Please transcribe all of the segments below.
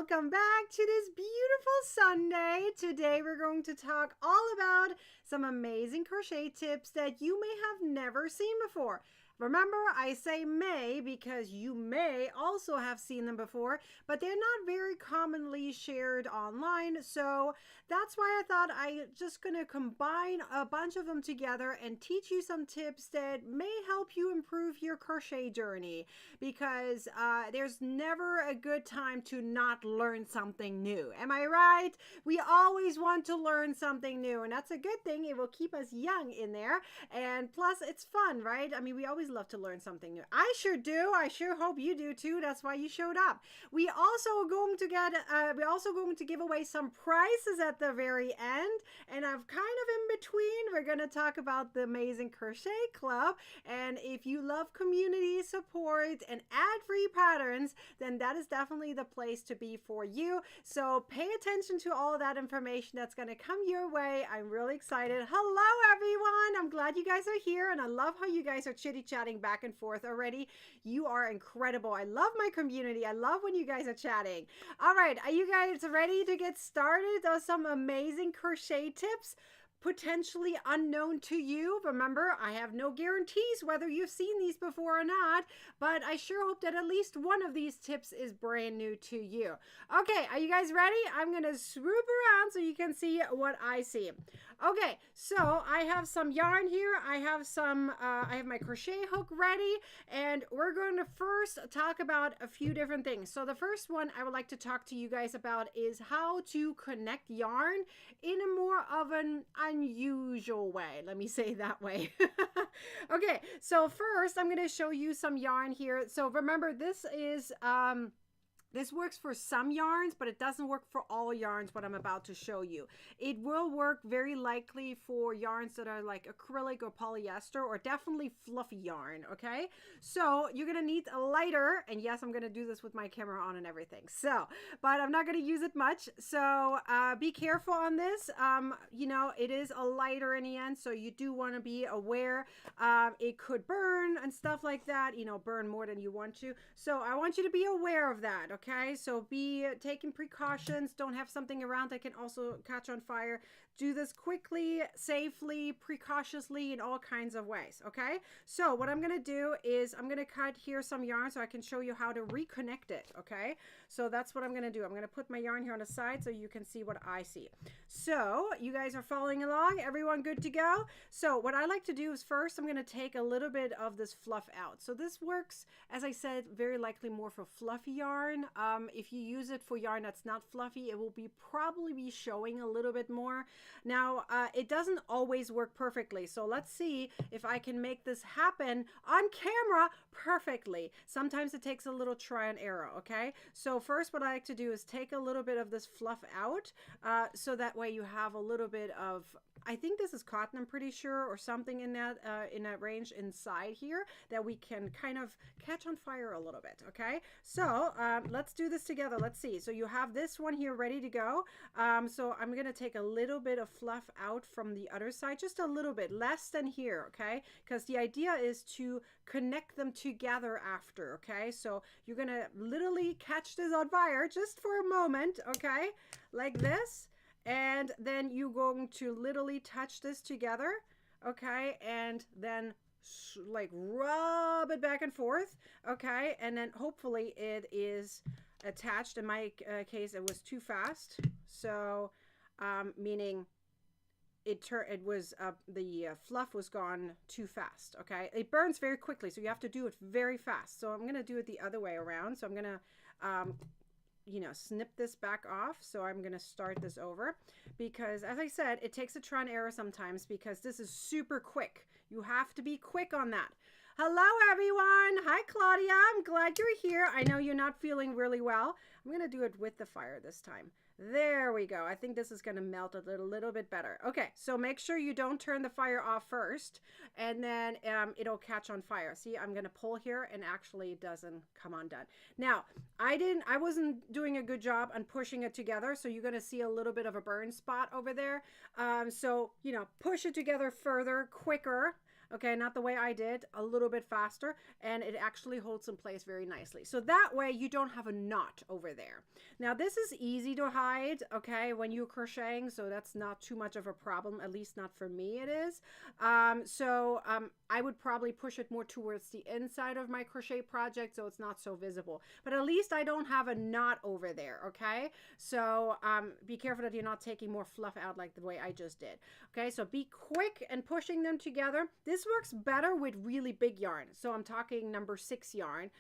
welcome back to this beautiful Sunday. Today we're going to talk all about some amazing crochet tips that you may have never seen before. Remember, I say may because you may also have seen them before, but they're not very commonly shared online. So that's why I thought I'm just going to combine a bunch of them together and teach you some tips that may help you improve your crochet journey, because there's never a good time to not learn something new. Am I right? We always want to learn something new, and that's a good thing. It will keep us young in there, and plus it's fun, right? I mean, we always love to learn something new. I sure do. I sure hope you do too. That's why you showed up. We also are going to get we're also going to give away some prizes at the very end, and I've kind of in between we're going to talk about the amazing Crochet Club. And if you love community support and ad-free patterns, then that is definitely the place to be for you. So pay attention to all of that information that's going to come your way. I'm really excited. Hello everyone. I'm glad you guys are here, and I love how you guys are chitty-chatting back and forth already. You are incredible. I love my community. I love when you guys are chatting. All right, are you guys ready to get started? Those some amazing crochet tips, potentially unknown to you. Remember, I have no guarantees whether you've seen these before or not, but I sure hope that at least one of these tips is brand new to you. Okay, are you guys ready? I'm gonna swoop around so you can see what I see. Okay, so I have some yarn here. I have my crochet hook ready, and we're going to first talk about a few different things. So the first one I would like to talk to you guys about is how to connect yarn in a more of an unusual way. Let me say it that way. Okay, so first I'm going to show you some yarn here. So remember, this is this works for some yarns, but it doesn't work for all yarns, what I'm about to show you. It will work very likely for yarns that are like acrylic or polyester, or definitely fluffy yarn, okay? So you're gonna need a lighter, and yes, I'm gonna do this with my camera on and everything. So, but I'm not gonna use it much, so be careful on this. You know, it is a lighter in the end, so you do wanna be aware. It could burn and stuff like that, you know, burn more than you want to. So I want you to be aware of that, okay? So be taking precautions. Don't have something around that can also catch on fire. Do this quickly, safely, precautiously, in all kinds of ways, okay? So what I'm gonna do is I'm gonna cut here some yarn so I can show you how to reconnect it, okay? So that's what I'm gonna do. I'm gonna put my yarn here on the side so you can see what I see. So you guys are following along? Everyone good to go? So what I like to do is first I'm gonna take a little bit of this fluff out. So this works, as I said, very likely more for fluffy yarn. If you use it for yarn that's not fluffy, it will probably be showing a little bit more. Now, it doesn't always work perfectly. So let's see if I can make this happen on camera perfectly. Sometimes it takes a little try and error, okay? So first what I like to do is take a little bit of this fluff out, so that way you have a little bit of, I think this is cotton, I'm pretty sure, or something in that range inside here that we can kind of catch on fire a little bit, okay? So let's do this together. Let's see. So you have this one here ready to go. So I'm going to take a little bit of fluff out from the other side, just a little bit, less than here, okay? Because the idea is to connect them together after, okay? So you're going to literally catch this on fire just for a moment, okay? Like this. And then you're going to literally touch this together, okay? And then like rub it back and forth, okay? And then hopefully it is attached. In my case, it was too fast. So, meaning the fluff was gone too fast, okay? It burns very quickly, so you have to do it very fast. So I'm going to do it the other way around. So I'm going to you know, snip this back off. So I'm going to start this over, because as I said, it takes a try and error sometimes, because this is super quick. You have to be quick on that. Hello everyone. Hi Claudia. I'm glad you're here. I know you're not feeling really well. I'm going to do it with the fire this time. There we go. I think this is going to melt a little bit better. Okay, so make sure you don't turn the fire off first, and then it'll catch on fire. See, I'm going to pull here, and actually it doesn't come undone. Now, I wasn't doing a good job on pushing it together, so you're going to see a little bit of a burn spot over there. So, you know, push it together further, quicker. okay, not the way I did, a little bit faster, and it actually holds in place very nicely. So that way you don't have a knot over there. Now this is easy to hide, okay, when you're crocheting, so that's not too much of a problem, at least not for me it is. I would probably push it more towards the inside of my crochet project so it's not so visible, but at least I don't have a knot over there, okay? So be careful that you're not taking more fluff out like the way I just did. Okay, so be quick and pushing them together. This works better with really big yarn. So I'm talking number 6 yarn.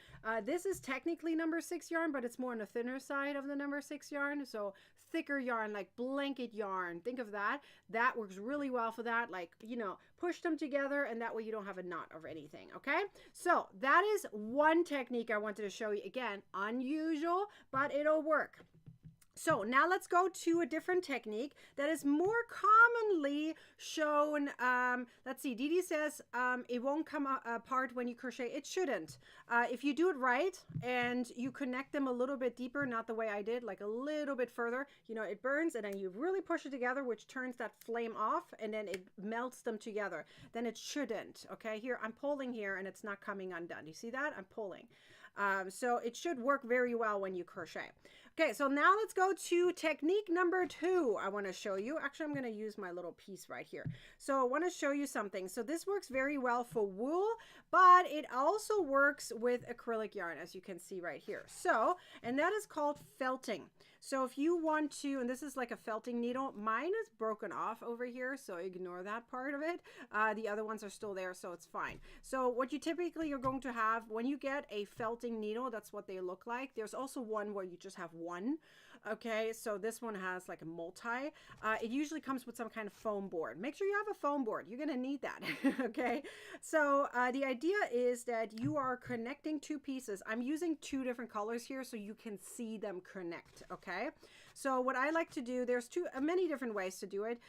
This is technically number 6 yarn, but it's more on the thinner side of the number 6 yarn. So thicker yarn, like blanket yarn, think of that. That works really well for that. Like, you know, push them together and that way you don't have a knot or anything, okay? So that is one technique I wanted to show you. Again, unusual, but it'll work. So now let's go to a different technique that is more commonly shown. Let's see, Dee Dee says it won't come apart when you crochet. It shouldn't. If you do it right and you connect them a little bit deeper, not the way I did, like a little bit further, you know, it burns and then you really push it together, which turns that flame off and then it melts them together. Then it shouldn't, okay? Here, I'm pulling here and it's not coming undone. You see that? I'm pulling. So it should work very well when you crochet. Okay, so now let's go to technique number 2 I want to show you. Actually, I'm going to use my little piece right here. So I want to show you something. So this works very well for wool, but it also works with acrylic yarn, as you can see right here. So, and that is called felting. So if you want to, and this is like a felting needle, mine is broken off over here, so ignore that part of it. The other ones are still there, so it's fine. So what you typically are going to have when you get a felting needle, that's what they look like. There's also one where you just have one. Okay, so this one has like a multi. It usually comes with some kind of foam board. Make sure you have a foam board. You're going to need that. Okay, so the idea is that you are connecting 2 pieces. I'm using 2 different colors here so you can see them connect. Okay, so what I like to do, there's many different ways to do it.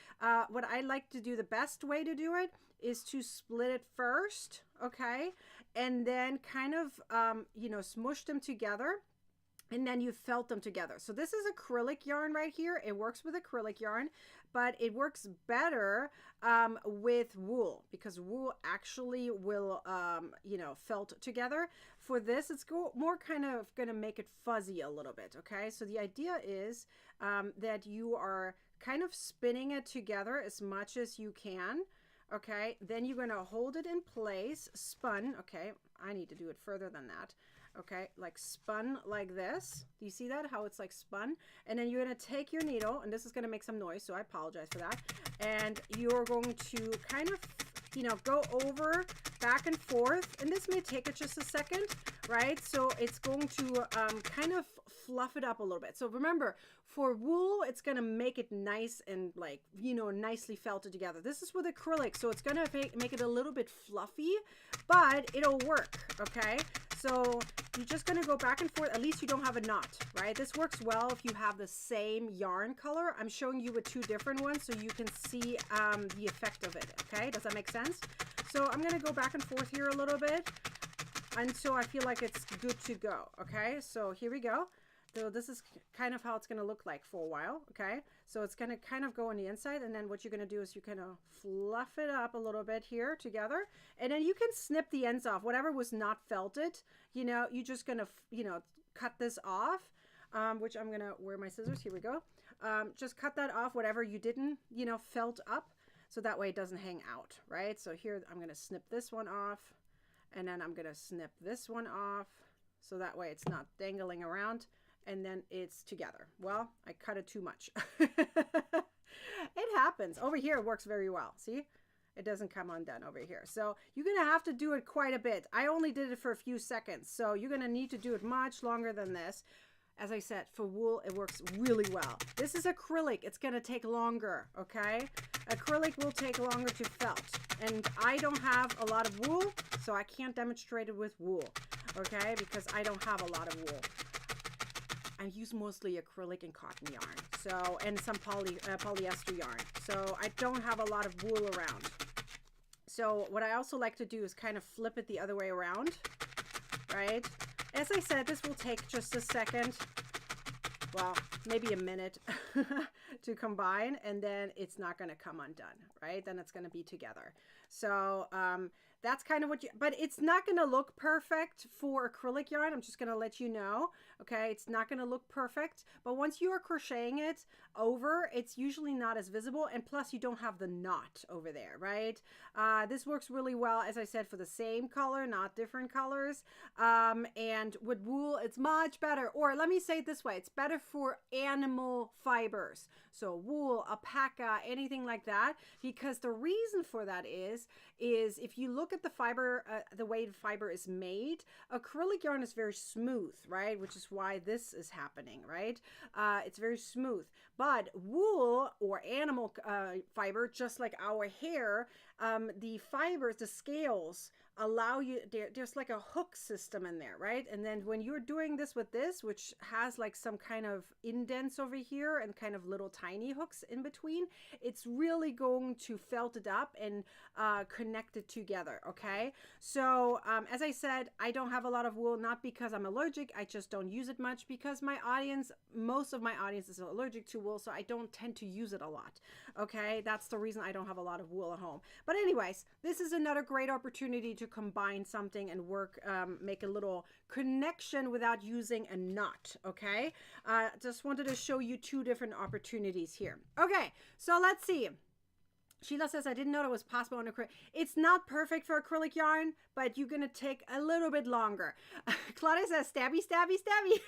What I like to do, the best way to do it is to split it first, okay, and then kind of you know, smush them together. And then you felt them together. So this is acrylic yarn right here. It works with acrylic yarn, but it works better with wool because wool actually will, you know, felt together. For this, it's more kind of going to make it fuzzy a little bit, okay? So the idea is that you are kind of spinning it together as much as you can, okay? Then you're going to hold it in place, spun, okay? I need to do it further than that. Okay, like spun like this. Do you see that? How it's like spun? And then you're going to take your needle, and this is going to make some noise, so I apologize for that. And you're going to kind of, you know, go over, back and forth. And this may take it just a second, right? So it's going to kind of fluff it up a little bit. So remember, for wool, it's going to make it nice and like, you know, nicely felted together. This is with acrylic, so it's going to make it a little bit fluffy, but it'll work, okay? So you're just going to go back and forth. At least you don't have a knot, right? This works well if you have the same yarn color. I'm showing you with 2 different ones so you can see the effect of it, okay? Does that make sense? So I'm going to go back and forth here a little bit until I feel like it's good to go, okay? So here we go. So this is kind of how it's going to look like for a while, okay? So it's going to kind of go on the inside, and then what you're going to do is you're going to fluff it up a little bit here together, and then you can snip the ends off. Whatever was not felted, you know, you're just going to, you know, cut this off, which I'm going to wear my scissors. Here we go. Just cut that off, whatever you didn't, you know, felt up, so that way it doesn't hang out, right? So here I'm going to snip this one off, and then I'm going to snip this one off, so that way it's not dangling around. And then it's together. Well, I cut it too much. It happens. Over here, it works very well. See? It doesn't come undone over here. So you're going to have to do it quite a bit. I only did it for a few seconds. So you're going to need to do it much longer than this. As I said, for wool, it works really well. This is acrylic. It's going to take longer, okay? Acrylic will take longer to felt. And I don't have a lot of wool, so I can't demonstrate it with wool, okay? Because I don't have a lot of wool. I use mostly acrylic and cotton yarn, so, and some polyester yarn. So I don't have a lot of wool around. So what I also like to do is kind of flip it the other way around, right? As I said, this will take just a second. Well, maybe a minute. to combine, and then it's not going to come undone, right? Then it's going to be together. So that's kind of what you, but it's not going to look perfect for acrylic yarn. I'm just going to let you know, okay? It's not going to look perfect, but once you are crocheting it over, it's usually not as visible, and plus you don't have the knot over there, right? This works really well, as I said, for the same color, not different colors. And with wool, it's much better, or let me say it this way, it's better for animal fibers. So wool, alpaca, anything like that, because the reason for that is if you look at the fiber, the way the fiber is made, acrylic yarn is very smooth, right? Which is why this is happening, right? It's very smooth. But wool or animal fiber, just like our hair, the fibers, the scales, allow you, there's like a hook system in there, right? And then when you're doing this with this, which has like some kind of indents over here and kind of little tiny hooks in between, it's really going to felt it up and connect it together, okay? So as I said, I don't have a lot of wool, not because I'm allergic, I just don't use it much because my audience, most of my audience is allergic to wool, so I don't tend to use it a lot, okay? That's the reason I don't have a lot of wool at home. But anyways, this is another great opportunity to combine something and work, make a little connection without using a knot, okay? Just wanted to show you two different opportunities here. Okay, so let's see. Sheila says, I didn't know it was possible on acrylic. It's not perfect for acrylic yarn, but you're going to take a little bit longer. Claudia says, stabby, stabby, stabby.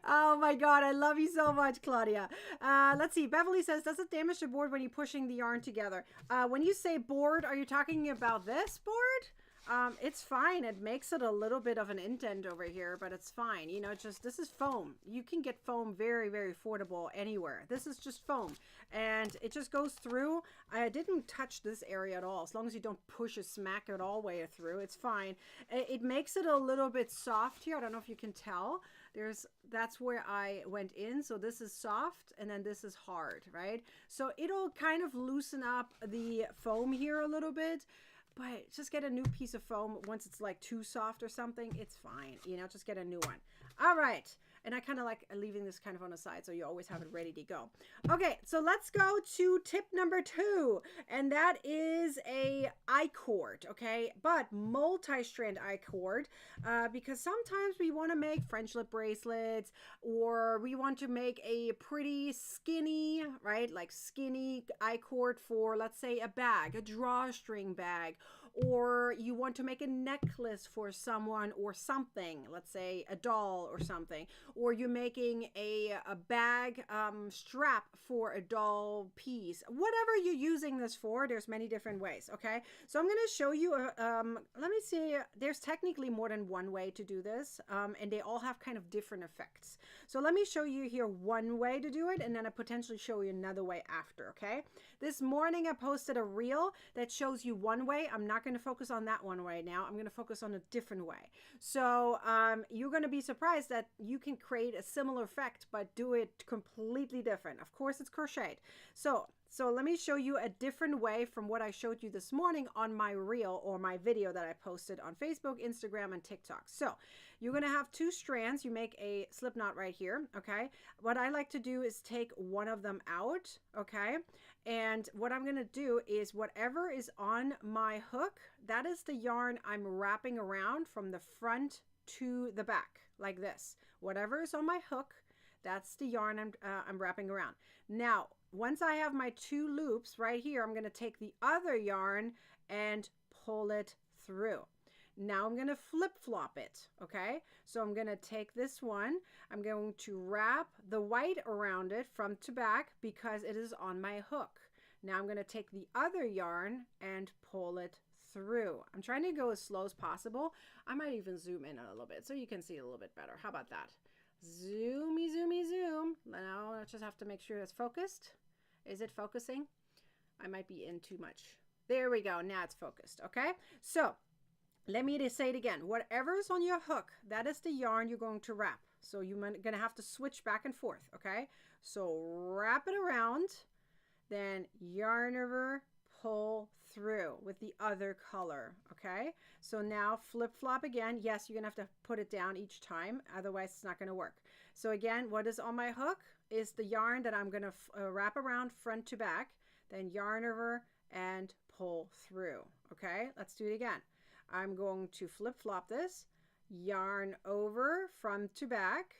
Oh my God, I love you so much, Claudia. Let's see. Beverly says, does it damage the board when you're pushing the yarn together? When you say board, are you talking about this board? It's fine. It makes it a little bit of an indent over here, but it's fine. You know, just, this is foam. You can get foam very, very affordable anywhere. This is just foam, and it just goes through. I didn't touch this area at all. As long as you don't push or smack it all the way through, it's fine. It makes it a little bit soft here. I don't know if you can tell. That's where I went in. So this is soft, and then this is hard, right? So it'll kind of loosen up the foam here a little bit. But just get a new piece of foam. Once it's like too soft or something, it's fine. You know, just get a new one. All right. And I kind of like leaving this kind of on the side so you always have it ready to go. Okay, so let's go to tip number 2. And that is a I-cord, okay? But multi-strand I-cord, because sometimes we want to make French lip bracelets, or we want to make a pretty skinny, right? Like skinny I-cord for, let's say, a bag, a drawstring bag, or you want to make a necklace for someone or something, let's say a doll or something, or you're making a bag strap for a doll piece, whatever you're using this for. There's many different ways, okay? So I'm going to show you, let me see, there's technically more than one way to do this, and they all have kind of different effects. So let me show you here one way to do it, and then I potentially show you another way after, okay? This morning I posted a reel that shows you one way. I'm not going to focus on that one way now. I'm going to focus on a different way. So you're going to be surprised that you can create a similar effect, but do it completely different. Of course, it's crocheted. So let me show you a different way from what I showed you this morning on my reel or my video that I posted on Facebook, Instagram, and TikTok. So you're going to have 2 strands. You make a slip knot right here, okay? What I like to do is take one of them out, okay? And what I'm going to do is whatever is on my hook, that is the yarn I'm wrapping around from the front to the back, like this. Whatever is on my hook, that's the yarn I'm wrapping around. Now, once I have my 2 loops right here, I'm going to take the other yarn and pull it through. Now I'm going to flip-flop it, okay? So I'm going to take this one. I'm going to wrap the white around it front to back because it is on my hook. Now I'm going to take the other yarn and pull it through. I'm trying to go as slow as possible. I might even zoom in a little bit so you can see a little bit better. How about that? Zoomy, zoomy, zoom. Now I just have to make sure it's focused. Is it focusing? I might be in too much. There we go. Now it's focused, okay? So let me just say it again. Whatever is on your hook, that is the yarn you're going to wrap. So you're going to have to switch back and forth, okay? So wrap it around, then yarn over, pull through with the other color. Okay, so now flip flop again. Yes, you're gonna have to put it down each time, otherwise it's not gonna work. So again, what is on my hook is the yarn that I'm gonna wrap around front to back, then yarn over and pull through. Okay, let's do it again. I'm going to flip flop this, yarn over front to back,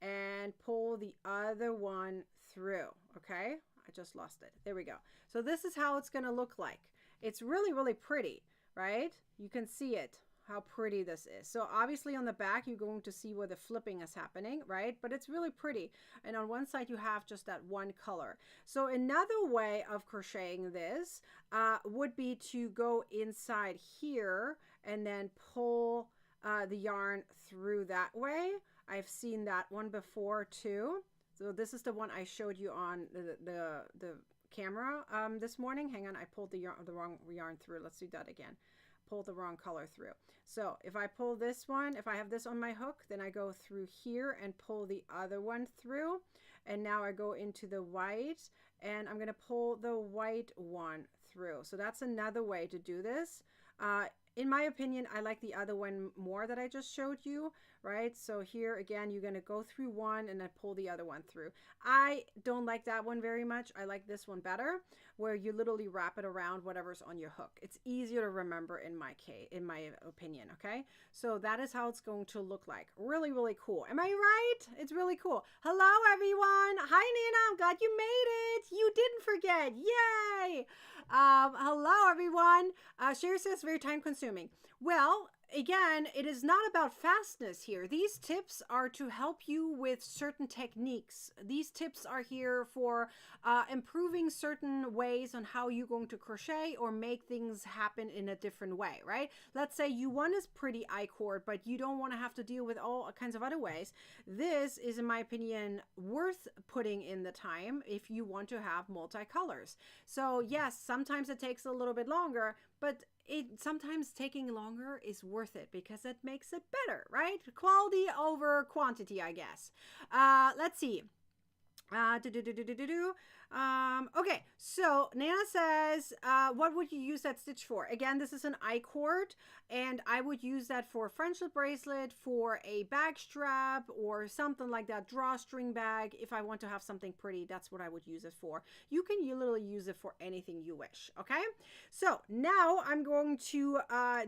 and pull the other one through. Okay, I just lost it. There we go. So this is how it's going to look like. It's really, really pretty, right? You can see it, how pretty this is. So obviously on the back, you're going to see where the flipping is happening, right? But it's really pretty. And on one side, you have just that one color. So another way of crocheting this would be to go inside here and then pull the yarn through that way. I've seen that one before too. So this is the one I showed you on the camera this morning. Hang on, I pulled the wrong yarn through. Let's do that again. Pull the wrong color through. So if I pull this one, if I have this on my hook, then I go through here and pull the other one through. And now I go into the white and I'm going to pull the white one through. So that's another way to do this. In my opinion, I like the other one more that I just showed you, right? So here again, you're going to go through one and then pull the other one through. I don't like that one very much. I like this one better, where you literally wrap it around whatever's on your hook. It's easier to remember in my case, in my opinion, okay? So that is how it's going to look like. Really, really cool. Am I right? It's really cool. Hello, everyone. Hi, Nina. I'm glad you made it. You didn't forget. Yay! Hello, everyone. Sherry says very time consuming. Well, again, it is not about fastness here. These tips are to help you with certain techniques. These tips are here for improving certain ways on how you're going to crochet or make things happen in a different way, right? Let's say you want this pretty I-cord, but you don't want to have to deal with all kinds of other ways. This is, in my opinion, worth putting in the time if you want to have multicolors. So yes, sometimes it takes a little bit longer, but sometimes taking longer is worth it because it makes it better, right? Quality over quantity, I guess. Let's see. Okay, so Nana says, what would you use that stitch for? Again, this is an I-cord, and I would use that for a friendship bracelet, for a bag strap, or something like that, drawstring bag. If I want to have something pretty, that's what I would use it for. You can literally use it for anything you wish, okay? So now I'm going to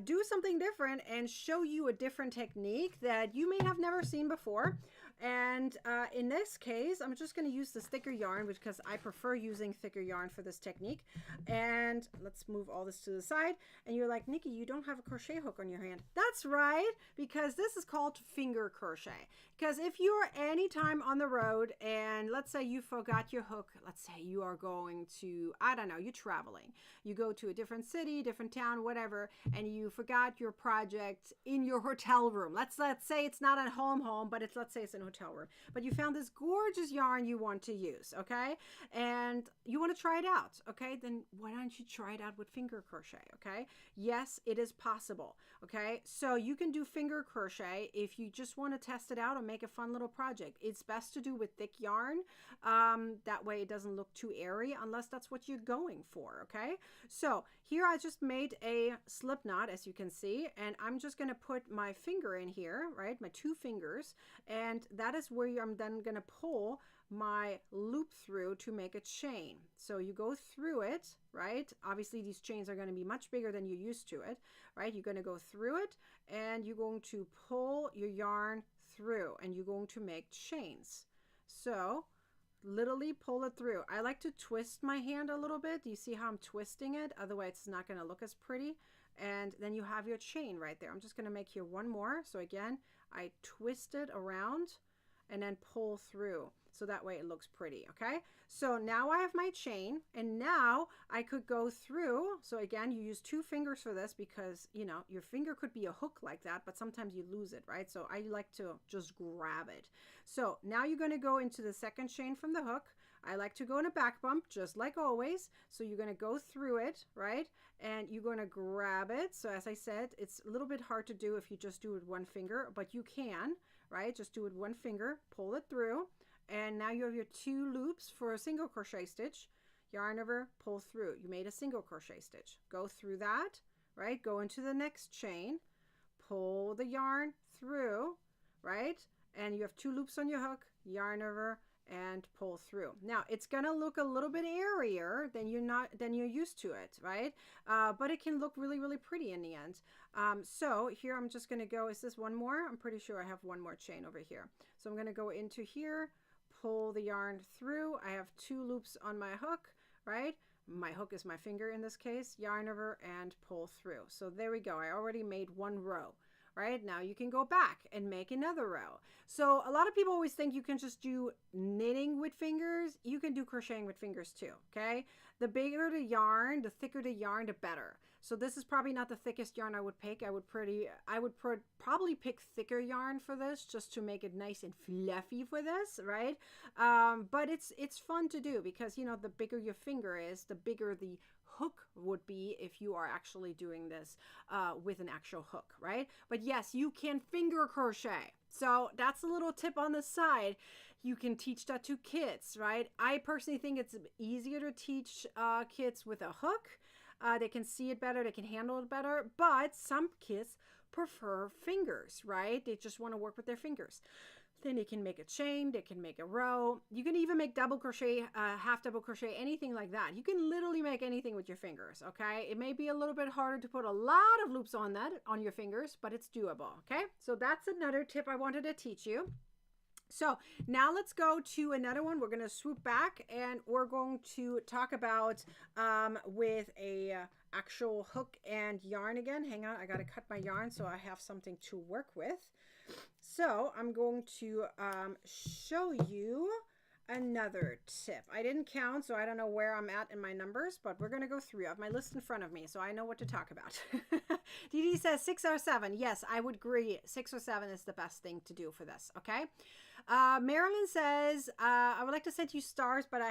do something different and show you a different technique that you may have never seen before. And in this case, I'm just going to use this thicker yarn because I prefer using thicker yarn for this technique. And let's move all this to the side. And you're like, Nikki, you don't have a crochet hook on your hand. That's right, because this is called finger crochet. Because if you're anytime on the road and let's say you forgot your hook, let's say you are going to, I don't know, you're traveling. You go to a different city, different town, whatever, and you forgot your project in your hotel room. Let's say it's not at home, but let's say it's in a hotel room. But you found this gorgeous yarn you want to use, okay? And you want to try it out, okay? Then why don't you try it out with finger crochet, okay? Yes, it is possible, okay? So you can do finger crochet if you just want to test it out and make a fun little project. It's best to do with thick yarn. That way it doesn't look too airy unless that's what you're going for, okay? So here I just made a slip knot, as you can see, and I'm just going to put my finger in here, right? My two fingers, and that is where I'm then going to pull my loop through to make a chain. So you go through it, right? Obviously these chains are going to be much bigger than you're used to it, right? You're going to go through it and you're going to pull your yarn through and you're going to make chains. So literally pull it through. I like to twist my hand a little bit. Do you see how I'm twisting it? Otherwise it's not going to look as pretty. And then you have your chain right there. I'm just going to make here one more. So again, I twist it around and then pull through. So that way it looks pretty, okay? So now I have my chain and now I could go through. So again, you use two fingers for this because, you know, your finger could be a hook like that, but sometimes you lose it, right? So I like to just grab it. So now you're going to go into the second chain from the hook. I like to go in a back bump just like always. So you're going to go through it, right? And you're going to grab it. So as I said, it's a little bit hard to do if you just do it with one finger, but you can, right? Just do it with one finger, pull it through. And now you have your two loops for a single crochet stitch. yarn over, pull through. You made a single crochet stitch. Go through that, right? Go into the next chain, pull the yarn through, right? And you have 2 loops on your hook, yarn over, and pull through. Now it's gonna look a little bit airier than you're used to it, right? But it can look really, really pretty in the end. So here I'm just gonna go, is this one more? I'm pretty sure I have one more chain over here. So I'm gonna go into here, pull the yarn through. I have 2 loops on my hook, right? My hook is my finger in this case, yarn over and pull through. So there we go. I already made 1 row. Right now you can go back and make another row. So a lot of people always think you can just do knitting with fingers. You can do crocheting with fingers too. Okay, the bigger the yarn, the thicker the yarn, the better. So this is probably not the thickest yarn I would pick. I would probably pick thicker yarn for this, just to make it nice and fluffy for this, right? But it's fun to do, because you know, the bigger your finger is, the bigger the hook would be if you are actually doing this with an actual hook, right? But yes, you can finger crochet. So that's a little tip on the side. You can teach that to kids, right? I personally think it's easier to teach kids with a hook. They can see it better, they can handle it better, but some kids prefer fingers, right? They just want to work with their fingers. Then they can make a chain, they can make a row. You can even make double crochet, half double crochet, anything like that. You can literally make anything with your fingers, okay? It may be a little bit harder to put a lot of loops on your fingers, but it's doable, okay? So that's another tip I wanted to teach you. So now let's go to another one. We're going to swoop back and we're going to talk about with a actual hook and yarn again. Hang on, I got to cut my yarn so I have something to work with. So I'm going to show you another tip. I didn't count, so I don't know where I'm at in my numbers, but we're going to go through. I have my list in front of me, so I know what to talk about. Dee Dee says 6 or 7. Yes, I would agree. 6 or 7 is the best thing to do for this, okay? Marilyn says, I would like to send you stars, but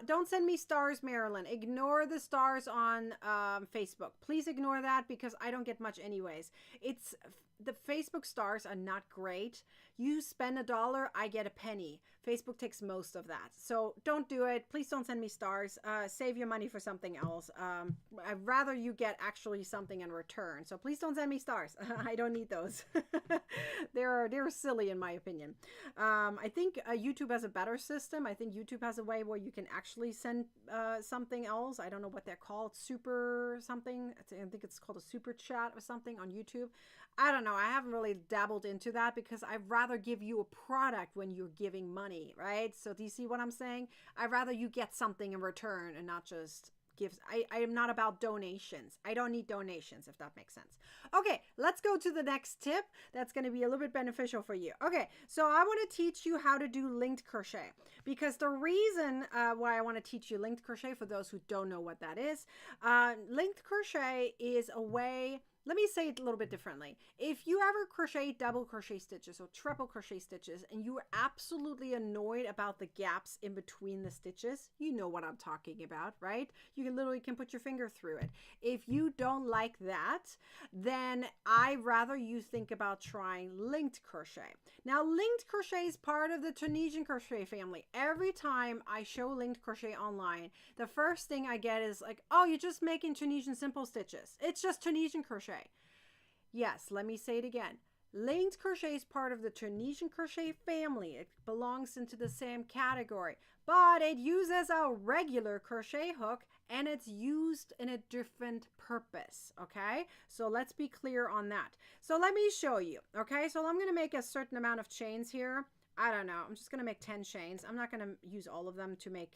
don't send me stars, Marilyn. Ignore the stars on Facebook. Please ignore that, because I don't get much anyways. The Facebook stars are not great. You spend $1, I get a penny. Facebook takes most of that. So don't do it. Please don't send me stars. Save your money for something else. I'd rather you get actually something in return. So please don't send me stars. I don't need those. They're silly in my opinion. I think YouTube has a better system. I think YouTube has a way where you can actually send something else. I don't know what they're called. Super something. I think it's called a super chat or something on YouTube. I don't know. I haven't really dabbled into that, because I'd rather give you a product when you're giving money, right? So do you see what I'm saying? I'd rather you get something in return and not just gifts. I am not about donations. I don't need donations, if that makes sense. Okay, let's go to the next tip. That's going to be a little bit beneficial for you. Okay, so I want to teach you how to do linked crochet, because the reason why I want to teach you linked crochet, for those who don't know what that is, linked crochet is a way. Let me say it a little bit differently. If you ever crochet double crochet stitches or triple crochet stitches and you are absolutely annoyed about the gaps in between the stitches, you know what I'm talking about, right? You can put your finger through it. If you don't like that, then I rather you think about trying linked crochet. Now, linked crochet is part of the Tunisian crochet family. Every time I show linked crochet online, the first thing I get is like, oh, you're just making Tunisian simple stitches. It's just Tunisian crochet. Yes, let me say it again. Linked crochet is part of the Tunisian crochet family. It belongs into the same category, but it uses a regular crochet hook and it's used in a different purpose, okay? So let's be clear on that. So let me show you, okay? So I'm going to make a certain amount of chains here. I don't know. I'm just going to make 10 chains. I'm not going to use all of them to make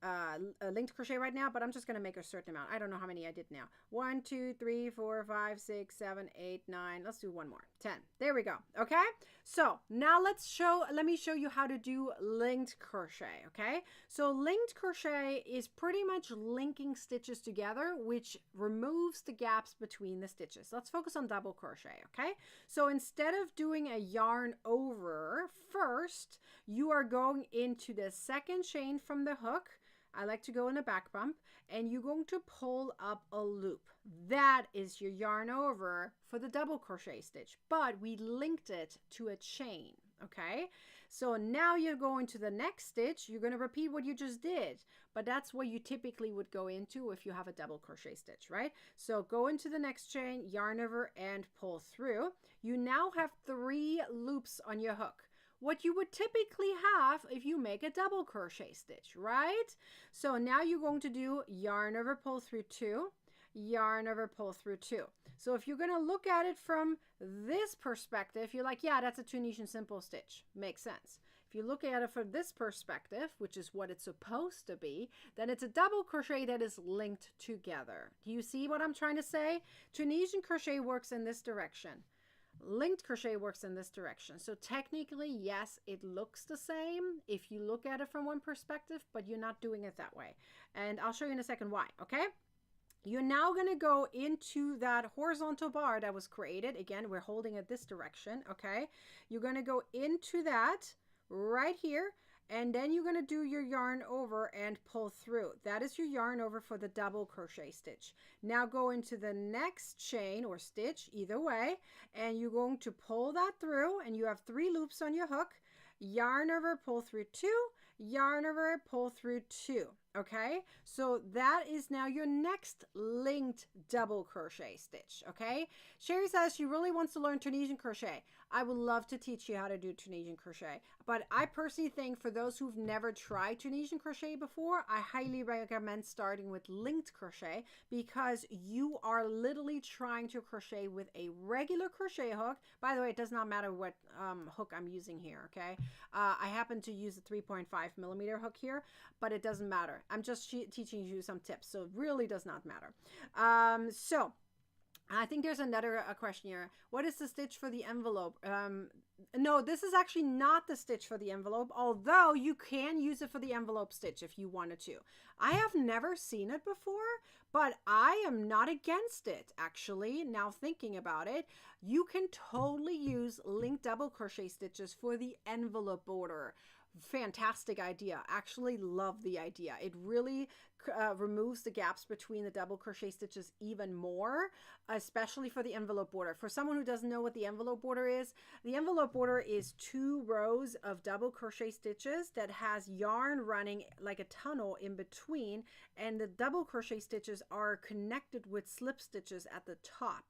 a linked crochet right now, but I'm just going to make a certain amount. I don't know how many I did now. 1, 2, 3, 4, 5, 6, 7, 8, 9. Let's do one more. 10. There we go. Okay. So now let me show you how to do linked crochet. Okay. So linked crochet is pretty much linking stitches together, which removes the gaps between the stitches. Let's focus on double crochet. Okay. So instead of doing a yarn over first, you are going into the second chain from the hook. I like to go in a back bump, and you're going to pull up a loop. That is your yarn over for the double crochet stitch, but we linked it to a chain. Okay, so now you're going to the next stitch. You're going to repeat what you just did, but that's what you typically would go into if you have a double crochet stitch, right? So go into the next chain, yarn over and pull through. You now have 3 loops on your hook, what you would typically have if you make a double crochet stitch, right? So now you're going to do yarn over, pull through 2, yarn over, pull through 2. So if you're going to look at it from this perspective, you're like, yeah, that's a Tunisian simple stitch. Makes sense. If you look at it from this perspective, which is what it's supposed to be, then it's a double crochet that is linked together. Do you see what I'm trying to say? Tunisian crochet works in this direction. Linked crochet works in this direction. So technically, yes, it looks the same if you look at it from one perspective, but you're not doing it that way. And I'll show you in a second why, okay? You're now going to go into that horizontal bar that was created. Again, we're holding it this direction, okay? You're going to go into that right here, and then you're going to do your yarn over and pull through. That is your yarn over for the double crochet stitch. Now go into the next chain or stitch, either way, and you're going to pull that through, and you have 3 loops on your hook. Yarn over, pull through 2, yarn over, pull through 2. Okay, so that is now your next linked double crochet stitch. Okay, Sherry says she really wants to learn Tunisian crochet. I would love to teach you how to do Tunisian crochet, but I personally think for those who've never tried Tunisian crochet before, I highly recommend starting with linked crochet, because you are literally trying to crochet with a regular crochet hook. By the way, it does not matter what hook I'm using here. Okay, I happen to use a 3.5 millimeter hook here, but it doesn't matter. I'm just teaching you some tips, so it really does not matter. So I think there's another question here. What is the stitch for the envelope? No, this is actually not the stitch for the envelope, although you can use it for the envelope stitch if you wanted to. I have never seen it before, but I am not against it, actually. Now thinking about it, you can totally use linked double crochet stitches for the envelope border. Fantastic idea. Actually love the idea. It really removes the gaps between the double crochet stitches even more, especially for the envelope border. For someone who doesn't know what the envelope border is, the envelope border is 2 rows of double crochet stitches that has yarn running like a tunnel in between, and the double crochet stitches are connected with slip stitches at the top.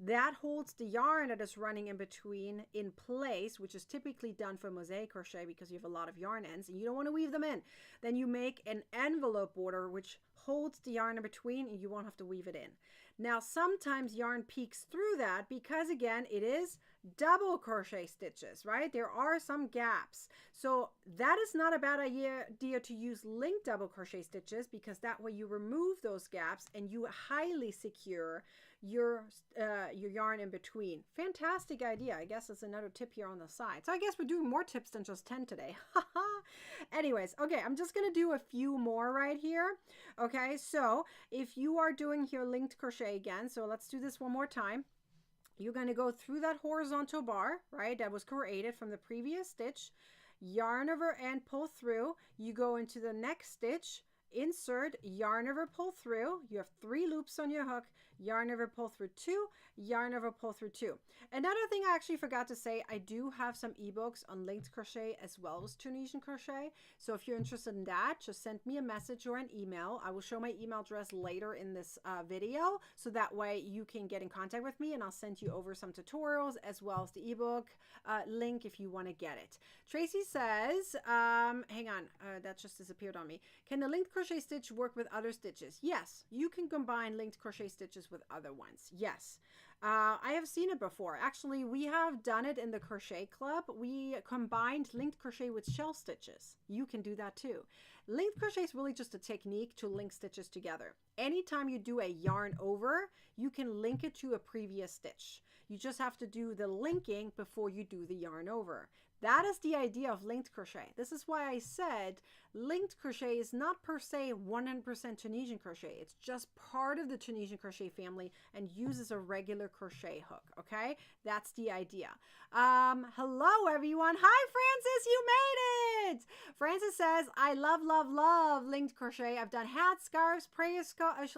That holds the yarn that is running in between in place, which is typically done for mosaic crochet because you have a lot of yarn ends and you don't want to weave them in. Then you make an envelope border which holds the yarn in between and you won't have to weave it in. Now sometimes yarn peeks through that because, again, it is double crochet stitches, right? There are some gaps. So that is not a bad idea to use linked double crochet stitches, because that way you remove those gaps and you highly secure your yarn in between. Fantastic idea. I guess it's another tip here on the side. So I guess we're doing more tips than just 10 today. Anyways, okay, I'm just going to do a few more right here. Okay, so if you are doing here linked crochet again, so let's do this one more time. You're going to go through that horizontal bar, right, that was created from the previous stitch, yarn over and pull through. You go into the next stitch, insert, yarn over, pull through. You have 3 loops on your hook, yarn over, pull through 2, yarn over, pull through 2. Another thing I actually forgot to say, I do have some ebooks on linked crochet as well as Tunisian crochet. So if you're interested in that, just send me a message or an email. I will show my email address later in this video, so that way you can get in contact with me and I'll send you over some tutorials as well as the ebook link if you want to get it. Tracy says, hang on, that just disappeared on me. Can the linked crochet stitch work with other stitches? Yes, you can combine linked crochet stitches with other ones. Yes. I have seen it before. Actually, we have done it in the Crochet Club. We combined linked crochet with shell stitches. You can do that too. Linked crochet is really just a technique to link stitches together. Anytime you do a yarn over, you can link it to a previous stitch. You just have to do the linking before you do the yarn over. That is the idea of linked crochet. This is why I said linked crochet is not per se 100% Tunisian crochet. It's just part of the Tunisian crochet family and uses a regular crochet hook, okay? That's the idea. Hello, everyone. Hi, Francis, you made it. Francis says, I love linked crochet. I've done hats, scarves, prayer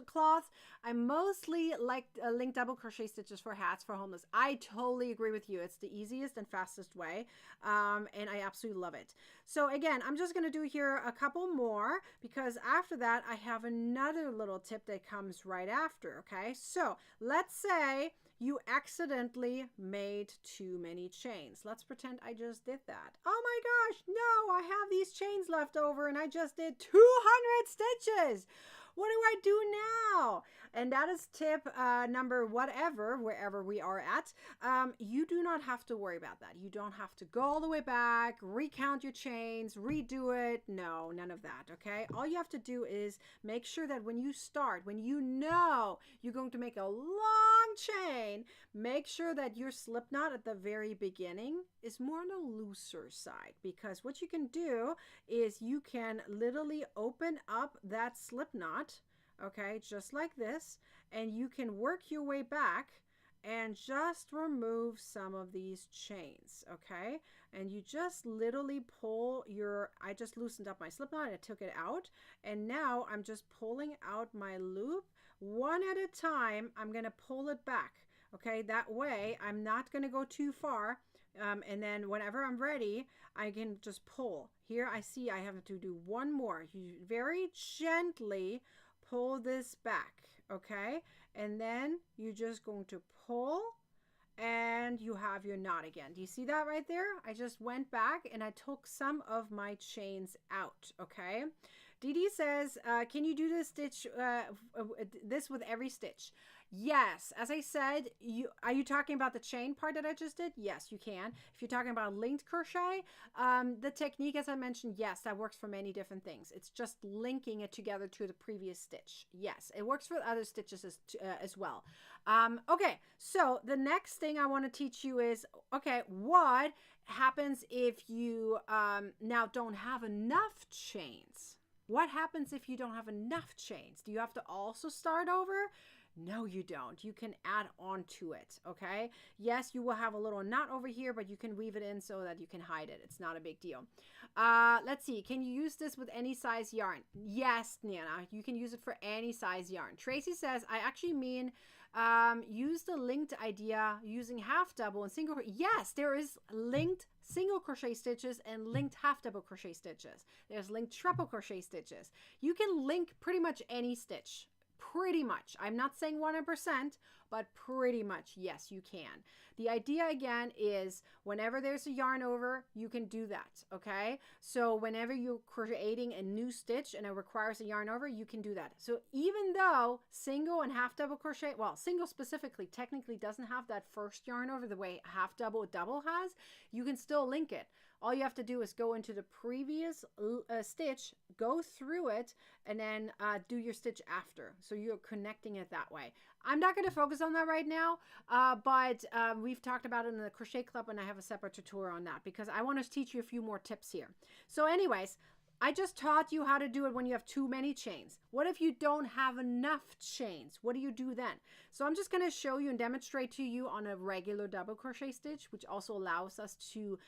cloths. I mostly like linked double crochet stitches for hats for homeless. videos. I totally agree with you. It's the easiest and fastest way, and I absolutely love it. So again, I'm just going to do here a couple more, because after that I have another little tip that comes right after. Okay, so let's say you accidentally made too many chains. Let's pretend I just did that. Oh my gosh, no, I have these chains left over and I just did 200 stitches. What do I do now? And that is tip number whatever, wherever we are at. You do not have to worry about that. You don't have to go all the way back, recount your chains, redo it. No, none of that, okay? All you have to do is make sure that when you start, when you know you're going to make a long chain, make sure that your slip knot at the very beginning is more on the looser side, because what you can do is you can literally open up that slip knot, okay, just like this, and you can work your way back and just remove some of these chains, okay? And you just literally pull your, I just loosened up my slip knot, I took it out, and now I'm just pulling out my loop one at a time. I'm gonna pull it back, okay? That way I'm not gonna go too far, and then whenever I'm ready, I can just pull. Here I see I have to do one more. You very gently pull this back, okay? And then you're just going to pull, and you have your knot again. Do you see that right there? I just went back and I took some of my chains out, okay? Dee Dee says, can you do this stitch, this with every stitch? Yes, as I said, are you talking about the chain part that I just did? Yes, you can. If you're talking about linked crochet, the technique, as I mentioned, yes, that works for many different things. It's just linking it together to the previous stitch. Yes, it works for other stitches as well. Okay, so the next thing I want to teach you is, okay, what happens if you now don't have enough chains? What happens if you don't have enough chains? Do you have to also start over? No, you don't. You can add on to it, okay? Yes, you will have a little knot over here, but you can weave it in so that you can hide it. It's not a big deal. Let's see. Can you use this with any size yarn? Yes, Nana. You can use it for any size yarn. Tracy says, I actually mean use the linked idea using half double and single. Yes, there is linked single crochet stitches and linked half double crochet stitches. There's linked treble crochet stitches. You can link pretty much any stitch. Pretty much. I'm not saying 100%, but pretty much, yes, you can. The idea again is whenever there's a yarn over, you can do that, okay? So whenever you're creating a new stitch and it requires a yarn over, you can do that. So even though single and half double crochet, well, single specifically technically doesn't have that first yarn over the way half double double has, you can still link it. All you have to do is go into the previous stitch, go through it, and then do your stitch after. So you're connecting it that way. I'm not going to focus on that right now, but we've talked about it in the Crochet Club, and I have a separate tutorial on that because I want to teach you a few more tips here. So anyways, I just taught you how to do it when you have too many chains. What if you don't have enough chains? What do you do then? So I'm just going to show you and demonstrate to you on a regular double crochet stitch, which also allows us to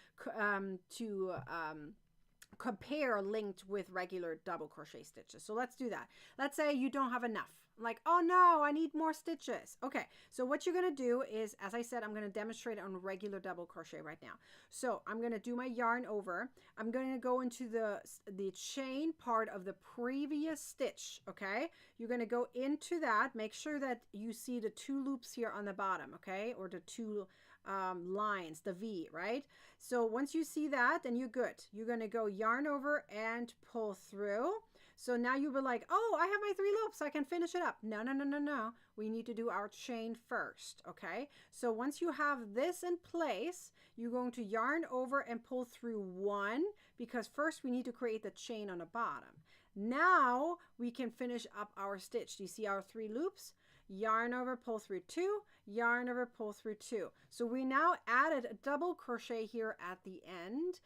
compare linked with regular double crochet stitches. So let's do that. Let's say you don't have enough. Like, oh no, I need more stitches. Okay, so what you're going to do is, as I said, I'm going to demonstrate on regular double crochet right now. So I'm going to do my yarn over. I'm going to go into the chain part of the previous stitch, okay? You're going to go into that. Make sure that you see the two loops here on the bottom, okay? Or the two lines, the V, right? So once you see that, then you're good. You're going to go yarn over and pull through. So now you'll be like, oh, I have my 3 loops, I can finish it up. No, no, no, no, no. We need to do our chain first, okay? So once you have this in place, you're going to yarn over and pull through 1, because first we need to create the chain on the bottom. Now we can finish up our stitch. Do you see our 3 loops? Yarn over, pull through 2, yarn over, pull through 2. So we now added a double crochet here at the end,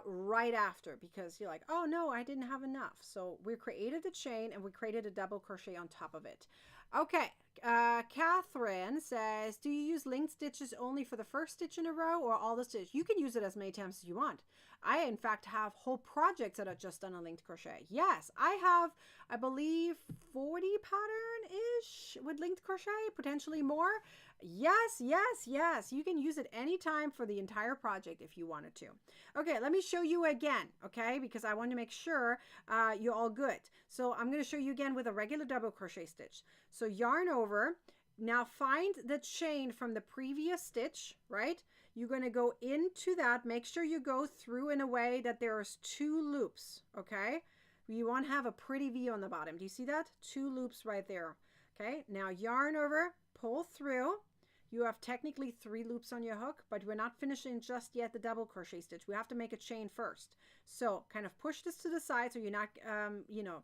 right after, because you're like, oh no, I didn't have enough. So we created the chain and we created a double crochet on top of it. Okay, Catherine says, do you use linked stitches only for the first stitch in a row or all the stitches? You can use it as many times as you want. I, in fact, have whole projects that are just done on linked crochet. Yes, I have, I believe, 40 pattern-ish with linked crochet, potentially more. Yes, yes, yes. You can use it anytime for the entire project if you wanted to. Okay, let me show you again, okay? Because I want to make sure you're all good. So I'm going to show you again with a regular double crochet stitch. So yarn over. Now find the chain from the previous stitch, right? You're going to go into that. Make sure you go through in a way that there's 2 loops, okay? You want to have a pretty V on the bottom. Do you see that? 2 loops right there. Okay, now yarn over, pull through. You have technically 3 loops on your hook, but we're not finishing just yet the double crochet stitch. We have to make a chain first. So kind of push this to the side so you're not,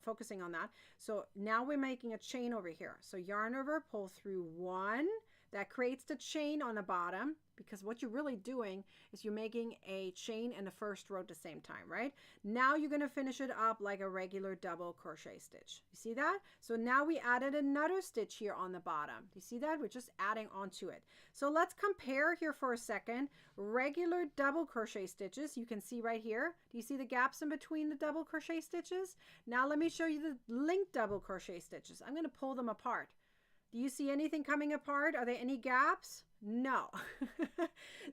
focusing on that. So now we're making a chain over here. So yarn over, pull through 1. That creates the chain on the bottom, because what you're really doing is you're making a chain in the first row at the same time, right? Now you're going to finish it up like a regular double crochet stitch. You see that? So now we added another stitch here on the bottom. You see that? We're just adding onto it. So let's compare here for a second. Regular double crochet stitches, you can see right here. Do you see the gaps in between the double crochet stitches? Now let me show you the linked double crochet stitches. I'm going to pull them apart. Do you see anything coming apart? Are there any gaps? No.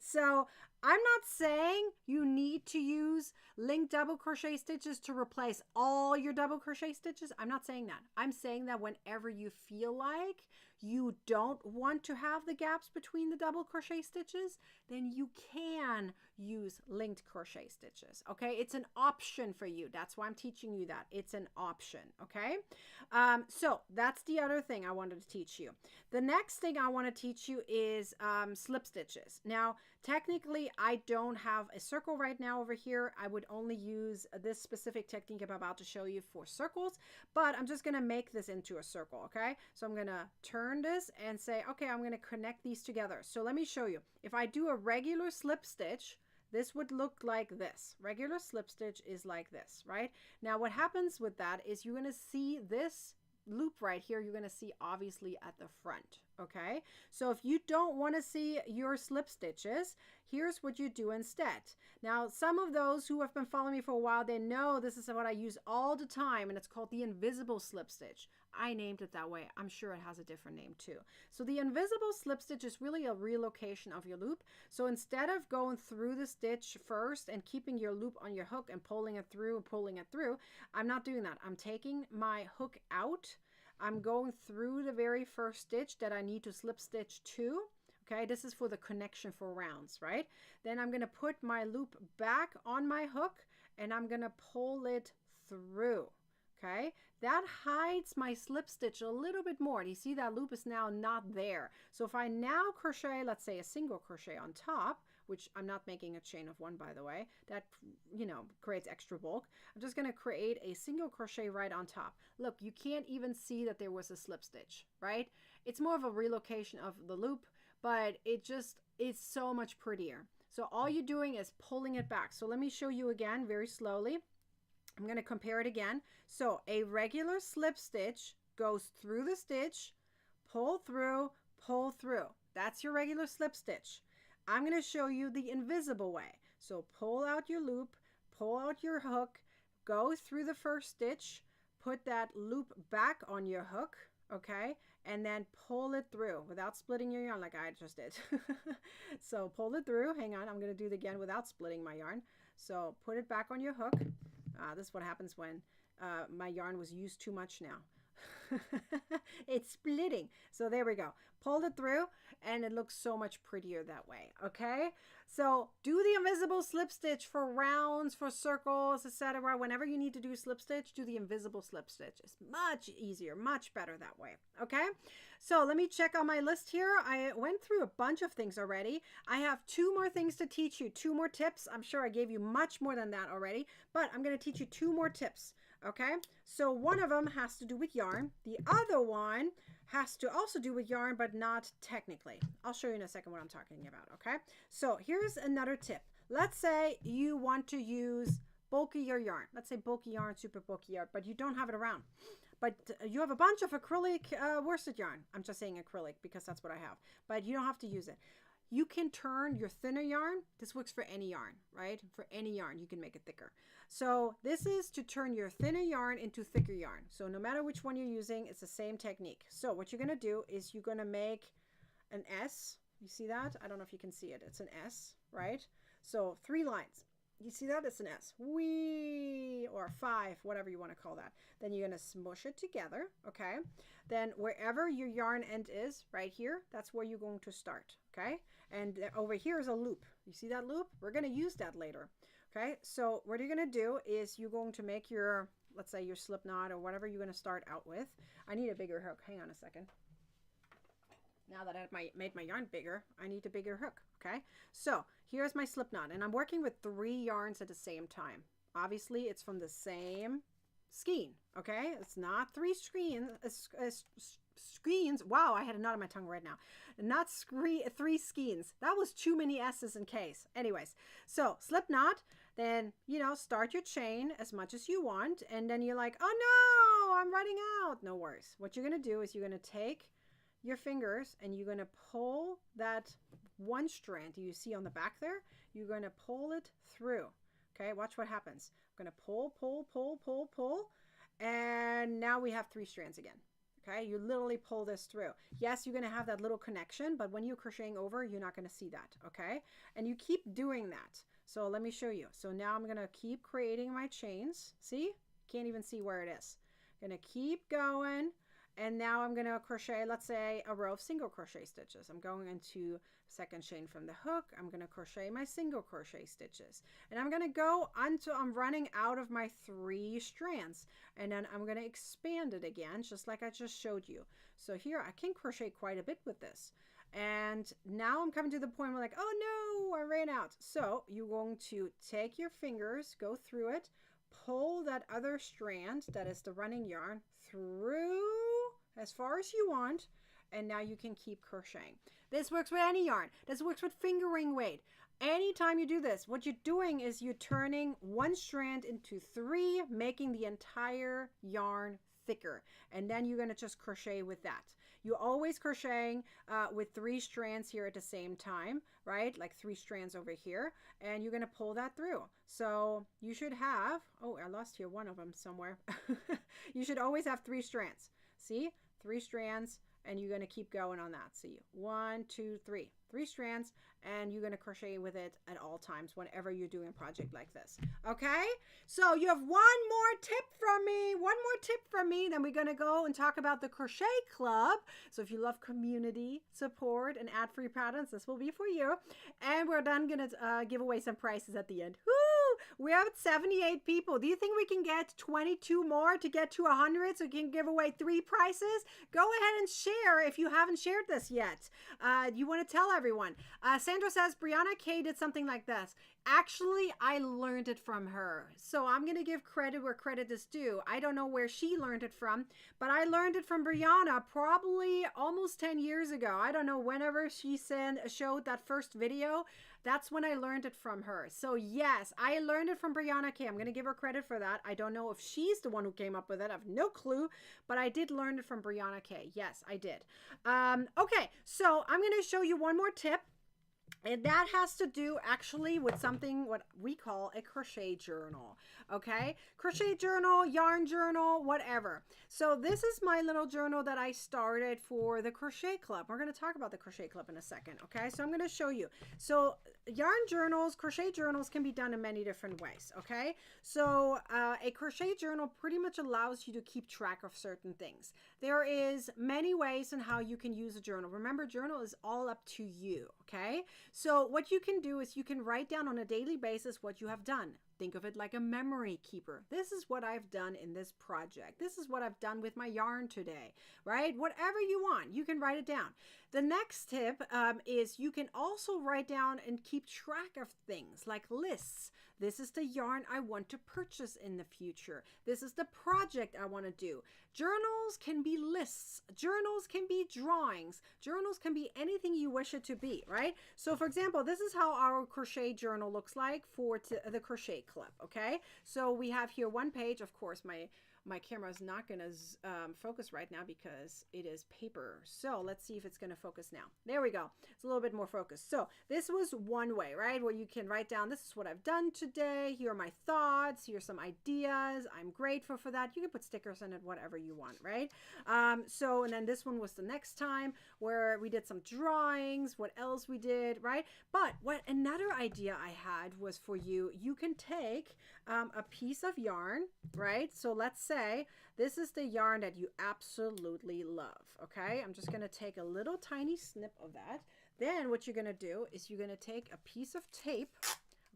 So I'm not saying you need to use linked double crochet stitches to replace all your double crochet stitches. I'm not saying that. I'm saying that whenever you feel like you don't want to have the gaps between the double crochet stitches, then you can use linked crochet stitches. Okay, it's an option for you. That's why I'm teaching you that. It's an option. Okay, so that's the other thing I wanted to teach you. The next thing I want to teach you is slip stitches. Now, technically, I don't have a circle right now over here. I would only use this specific technique I'm about to show you for circles, but I'm just going to make this into a circle, okay? So I'm going to turn this and say, okay, I'm going to connect these together. So let me show you. If I do a regular slip stitch, this would look like this. Regular slip stitch is like this, right? Now, what happens with that is you're going to see this loop right here. You're going to see obviously at the front, okay? So if you don't want to see your slip stitches, here's what you do instead. Now, some of those who have been following me for a while, they know this is what I use all the time, and it's called the invisible slip stitch. I named it that way. I'm sure it has a different name too. So the invisible slip stitch is really a relocation of your loop. So instead of going through the stitch first and keeping your loop on your hook and pulling it through, I'm not doing that. I'm taking my hook out. I'm going through the very first stitch that I need to slip stitch to. Okay, this is for the connection for rounds, right? Then I'm going to put my loop back on my hook and I'm going to pull it through. Okay, that hides my slip stitch a little bit more. Do you see that loop is now not there? So if I now crochet, let's say a single crochet on top, which I'm not making a chain of 1, by the way, that, creates extra bulk. I'm just going to create a single crochet right on top. Look, you can't even see that there was a slip stitch, right? It's more of a relocation of the loop, but it just is so much prettier. So all you're doing is pulling it back. So let me show you again very slowly. I'm going to compare it again. So a regular slip stitch goes through the stitch, pull through, pull through. That's your regular slip stitch. I'm going to show you the invisible way. So pull out your loop, pull out your hook, go through the first stitch, put that loop back on your hook, okay? And then pull it through without splitting your yarn like I just did. So pull it through. Hang on, I'm going to do it again without splitting my yarn. So put it back on your hook. This is what happens when my yarn was used too much now. It's splitting. So there we go. Pulled it through and it looks so much prettier that way. Okay. So do the invisible slip stitch for rounds, for circles, etc. Whenever you need to do slip stitch, do the invisible slip stitch. It's much easier, much better that way. Okay. So let me check on my list here. I went through a bunch of things already. I have 2 more things to teach you, 2 more tips. I'm sure I gave you much more than that already, but I'm going to teach you 2 more tips. Okay, so one of them has to do with yarn. The other one has to also do with yarn, but not technically. I'll show you in a second what I'm talking about, okay? So here's another tip. Let's say you want to use bulkier yarn. Let's say bulky yarn, super bulky yarn, but you don't have it around. But you have a bunch of acrylic worsted yarn. I'm just saying acrylic because that's what I have, but you don't have to use it. You can turn your thinner yarn. This works for any yarn, right? For any yarn, you can make it thicker. So this is to turn your thinner yarn into thicker yarn. So no matter which one you're using, it's the same technique. So what you're going to do is you're going to make an S. You see that? I don't know if you can see it. It's an S, right? So 3 lines. You see that? It's an S. Wee, or 5, whatever you want to call that. Then you're going to smush it together, okay? Then wherever your yarn end is, right here, that's where you're going to start, okay? And over here is a loop. You see that loop? We're going to use that later, okay? So what you're going to do is you're going to make your, let's say your slip knot or whatever you're going to start out with. I need a bigger hook. Hang on a second. Now that I've made my yarn bigger, I need a bigger hook, okay? So here's my slip knot, and I'm working with 3 yarns at the same time. Obviously, it's from the same skein, okay? It's not 3 skeins. Wow, I had a knot in my tongue right now. Not 3 skeins. That was too many S's in case. Anyways, so slip knot, then, you know, start your chain as much as you want, and then you're like, oh no, I'm running out. No worries. What you're going to do is you're going to take your fingers and you're going to pull that 1 strand you see on the back there. You're going to pull it through. Okay, watch what happens. I'm going to pull, and now we have 3 strands again. Okay, you literally pull this through. Yes, you're going to have that little connection, but when you're crocheting over, you're not going to see that. Okay, and you keep doing that. So let me show you. So now I'm going to keep creating my chains. See, can't even see where it is. I'm going to keep going. And now I'm going to crochet, let's say, a row of single crochet stitches. I'm going into second chain from the hook. I'm going to crochet my single crochet stitches. And I'm going to go until I'm running out of my 3 strands. And then I'm going to expand it again, just like I just showed you. So here I can crochet quite a bit with this. And now I'm coming to the point where like, oh no, I ran out. So you're going to take your fingers, go through it, pull that other strand, that is the running yarn, through as far as you want, and now you can keep crocheting. This works with any yarn. This works with fingering weight. Anytime you do this, what you're doing is you're turning 1 strand into 3, making the entire yarn thicker, and then you're going to just crochet with that. You're always crocheting with 3 strands here at the same time, right? Like 3 strands over here, and you're going to pull that through. So you should have, oh, I lost here one of them somewhere. You should always have 3 strands. See, 3 strands, and you're going to keep going on that. See, 1, 2, 3. 3 strands, and you're going to crochet with it at all times whenever you're doing a project like this. Okay, so you have one more tip from me, then we're going to go and talk about the Crochet Club. So if you love community support and ad-free patterns, this will be for you. And we're then going to give away some prizes at the end. Woo! We're at 78 people. Do you think we can get 22 more to get to 100 so we can give away 3 prizes? Go ahead and share if you haven't shared this yet. You want to tell everyone. Sandra says, Brianna K did something like this. Actually, I learned it from her. So I'm going to give credit where credit is due. I don't know where she learned it from, but I learned it from Brianna probably almost 10 years ago. I don't know, whenever she showed that first video, that's when I learned it from her. So yes, I learned it from Brianna K. I'm going to give her credit for that. I don't know if she's the one who came up with it. I have no clue, but I did learn it from Brianna K. Yes, I did. Okay, so I'm going to show you one more tip. And that has to do actually with something what we call a crochet journal. Okay, crochet journal, yarn journal, whatever. So this is my little journal that I started for the Crochet Club. We're going to talk about the Crochet Club in a second. Okay, so I'm going to show you. So yarn journals, crochet journals can be done in many different ways. Okay, so a crochet journal pretty much allows you to keep track of certain things. There is many ways in how you can use a journal. Remember, journal is all up to you. Okay, so what you can do is you can write down on a daily basis what you have done. Think of it like a memory keeper. This is what I've done in this project. This is what I've done with my yarn today, right? Whatever you want, you can write it down. The next tip is you can also write down and keep track of things like lists. This is the yarn I want to purchase in the future. This is the project I want to do. Journals can be lists. Journals can be drawings. Journals can be anything you wish it to be, right? So for example, this is how our crochet journal looks like for the Crochet Club, okay? So we have here one page, of course, my camera is not going to focus right now because it is paper. So let's see if it's going to focus now. There we go. It's a little bit more focused. So this was one way, right? Where you can write down, this is what I've done today. Here are my thoughts. Here's some ideas. I'm grateful for that. You can put stickers in it, whatever you want, right? And then this one was the next time where we did some drawings, what else we did, right? But what another idea I had was for you, you can take a piece of yarn, right? So let's say this is the yarn that you absolutely love, okay? I'm just going to take a little tiny snip of that. Then what you're going to do is you're going to take a piece of tape,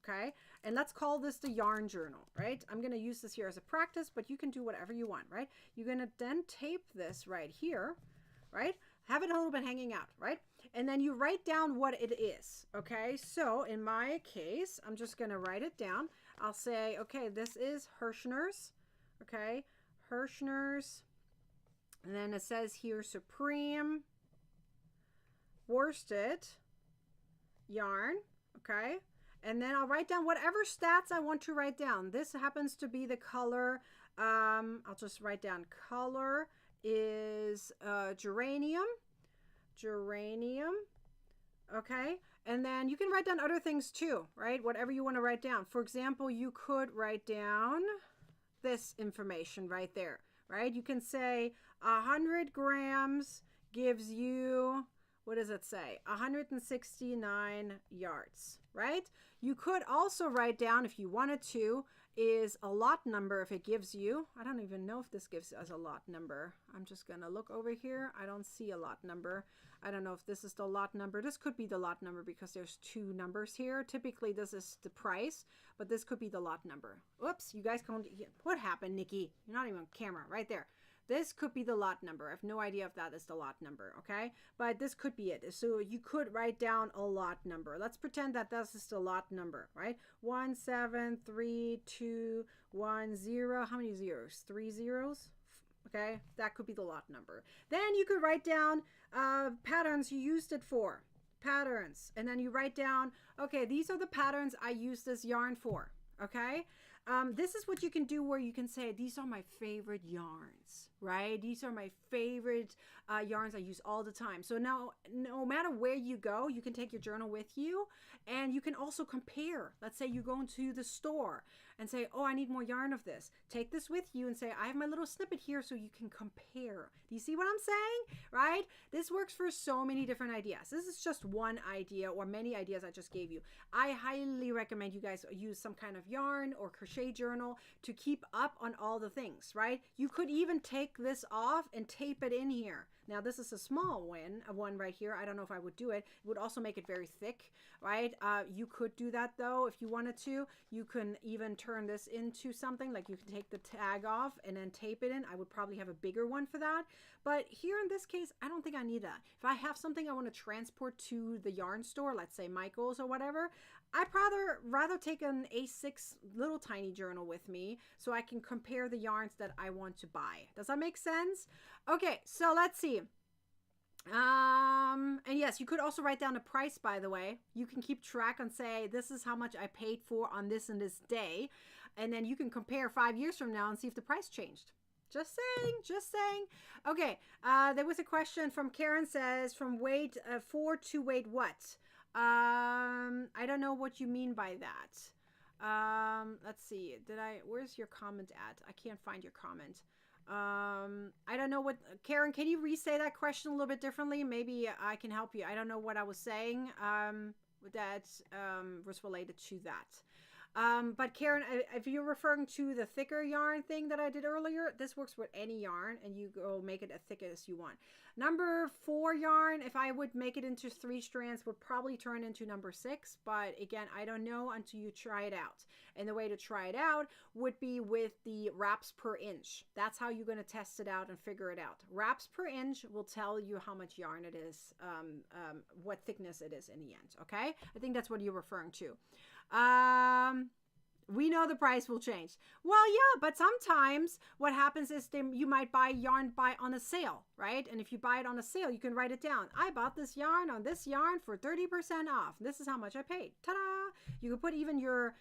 okay? And let's call this the yarn journal, right? I'm going to use this here as a practice, but you can do whatever you want, right? You're going to then tape this right here, right? Have it a little bit hanging out, right? And then you write down what it is, okay? So in my case, I'm just going to write it down. I'll say, okay, this is Hirschner's, okay? Hirschner's. And then it says here Supreme Worsted yarn, okay? And then I'll write down whatever stats I want to write down. This happens to be the color. I'll just write down color is geranium, okay? And then you can write down other things too, right? Whatever you want to write down. For example, you could write down this information right there, right? You can say 100 grams gives you, what does it say? 169 yards, right? You could also write down, if you wanted to, is a lot number if it gives you. I don't even know if this gives us a lot number. I'm just going to look over here. I don't see a lot number. I don't know if this is the lot number. This could be the lot number because there's two numbers here. Typically, this is the price, but this could be the lot number. Oops, you guys can't. What happened, Nikki? You're not even on camera. Right there. This could be the lot number. I have no idea if that is the lot number, okay? But this could be it. So you could write down a lot number. Let's pretend that this is the lot number, right? 17321 How many zeros? 3 zeros? Okay, that could be the lot number. Then you could write down patterns you used it for. Patterns. And then you write down, okay, these are the patterns I use this yarn for, okay? This is what you can do where you can say, these are my favorite yarns, right? These are my favorite yarns I use all the time. So now, no matter where you go, you can take your journal with you and you can also compare. Let's say you go into the store and say, oh, I need more yarn of this. Take this with you and say, I have my little snippet here so you can compare. Do you see what I'm saying, right? This works for so many different ideas. This is just one idea or many ideas I just gave you. I highly recommend you guys use some kind of yarn or crochet journal to keep up on all the things, right? You could even take this off and tape it in here. Now this is a small one right here. I don't know if I would do it. It would also make it very thick, right? You could do that though if you wanted to. You can even turn this into something like you can take the tag off and then tape it in. I would probably have a bigger one for that. But here in this case, I don't think I need that. If I have something I want to transport to the yarn store, let's say Michael's or whatever, I'd rather take an A6 little tiny journal with me so I can compare the yarns that I want to buy. Does that make sense? Okay, so let's see. And yes, you could also write down a price, by the way. You can keep track and say, this is how much I paid for on this and this day. And then you can compare 5 years from now and see if the price changed. Just saying, just saying. Okay, there was a question from Karen says, from weight 4 to weight what? I don't know what you mean by that. Let's see. Where's your comment at? I can't find your comment. I don't know what, Karen, can you re-say that question a little bit differently? Maybe I can help you. I don't know what I was saying, that, was related to that. But Karen, if you're referring to the thicker yarn thing that I did earlier, this works with any yarn and you go make it as thick as you want. Number 4 yarn, if I would make it into 3 strands, would probably turn into number 6. But again, I don't know until you try it out. And the way to try it out would be with the wraps per inch. That's how you're going to test it out and figure it out. Wraps per inch will tell you how much yarn it is, what thickness it is in the end. Okay. I think that's what you're referring to. We know the price will change. Well, yeah, but sometimes what happens is you might buy yarn on a sale, right? And if you buy it on a sale, you can write it down. I bought this yarn on this yarn for 30% off. This is how much I paid. Ta-da! You could put even your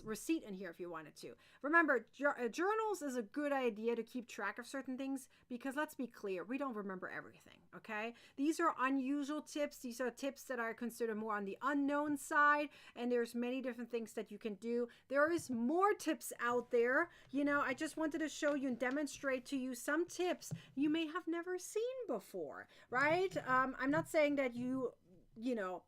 receipt in here if you wanted to. Remember, journals is a good idea to keep track of certain things because let's be clear, we don't remember everything, okay? These are unusual tips. These are tips that are considered more on the unknown side, and there's many different things that you can do. There is more tips out there. You know, I just wanted to show you and demonstrate to you some tips you may have never seen before, right? I'm not saying that you know,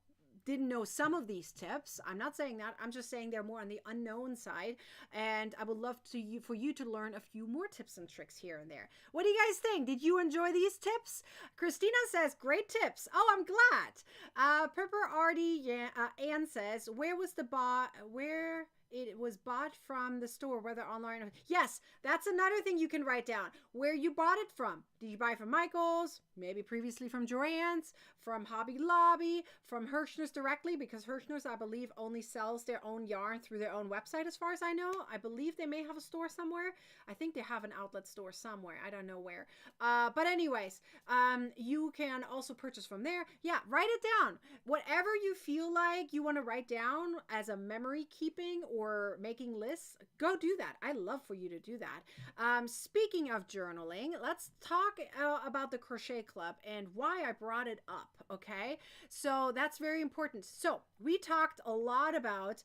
didn't know some of these tips. I'm not saying that. I'm just saying they're more on the unknown side, and I would love for you to learn a few more tips and tricks here and there. What do you guys think? Did you enjoy these tips? Christina says, great tips. Oh, I'm glad. Pepper Artie, yeah, Anne says, where it was bought from the store, whether online or... Yes, that's another thing you can write down. Where you bought it from. Did you buy from Michael's? Maybe previously from Joann's, from Hobby Lobby, from Hirschner's directly, because Hirschner's, I believe, only sells their own yarn through their own website as far as I know. I believe they may have a store somewhere. I think they have an outlet store somewhere. I don't know where. But anyways, you can also purchase from there. Yeah, write it down. Whatever you feel like you want to write down as a memory keeping or making lists, go do that. I love for you to do that. Speaking of journaling, let's talk about the Crochet Club and why I brought it up, okay? So that's very important. So we talked a lot about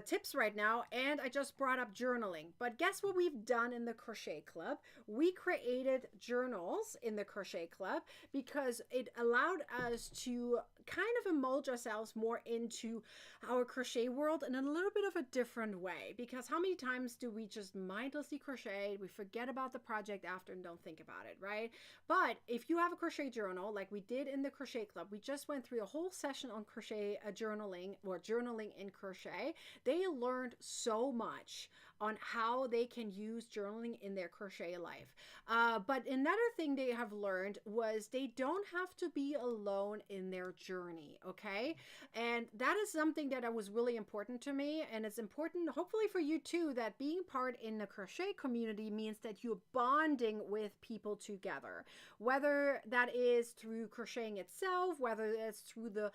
tips right now, and I just brought up journaling. But guess what we've done in the Crochet Club? We created journals in the Crochet Club because it allowed us to kind of indulge ourselves more into our crochet world in a little bit of a different way. Because how many times do we just mindlessly crochet, we forget about the project after and don't think about it, right? But if you have a crochet journal like we did in the Crochet Club, we just went through a whole session on crochet journaling or journaling in crochet. They learned so much on how they can use journaling in their crochet life. But another thing they have learned was they don't have to be alone in their journey, okay? And that is something that was really important to me, and it's important hopefully for you too, that being part in the crochet community means that you're bonding with people together, whether that is through crocheting itself, whether it's through the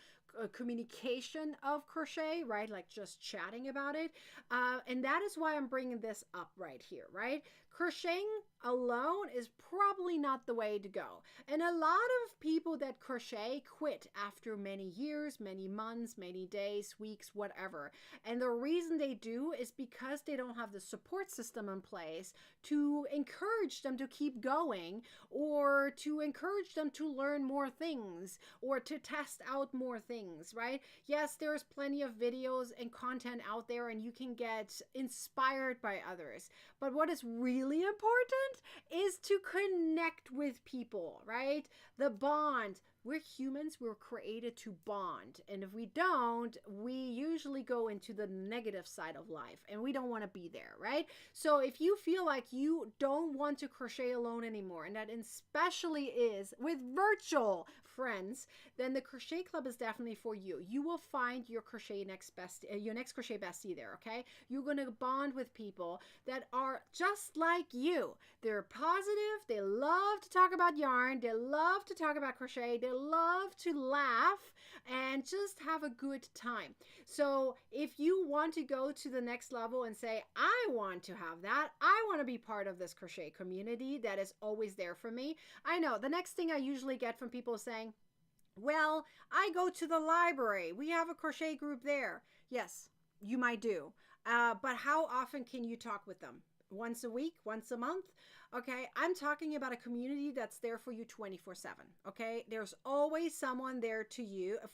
communication of crochet, right? Like just chatting about it. And that is why I'm bringing this up right here, right? Crocheting alone is probably not the way to go. And a lot of people that crochet quit after many years, many months, many days, weeks, whatever. And the reason they do is because they don't have the support system in place to encourage them to keep going, or to encourage them to learn more things, or to test out more things, right? Yes, there's plenty of videos and content out there, and you can get inspired by others. But what is really important is to connect with people, right? The bond. We're humans, we're created to bond. And if we don't, we usually go into the negative side of life, and we don't want to be there, right? So if you feel like you don't want to crochet alone anymore, and that especially is with virtual friends, then the Crochet Club is definitely for you. You will find your next crochet bestie there, okay? You're going to bond with people that are just like you. They're positive, they love to talk about yarn, they love to talk about crochet, they love to laugh and just have a good time. So if you want to go to the next level and say, I want to have that, I want to be part of this crochet community that is always there for me. I know the next thing I usually get from people is saying, well, I go to the library. We have a crochet group there. Yes, you might do. But how often can you talk with them? Once a week? Once a month? Okay, I'm talking about a community that's there for you 24/7. Okay, there's always someone there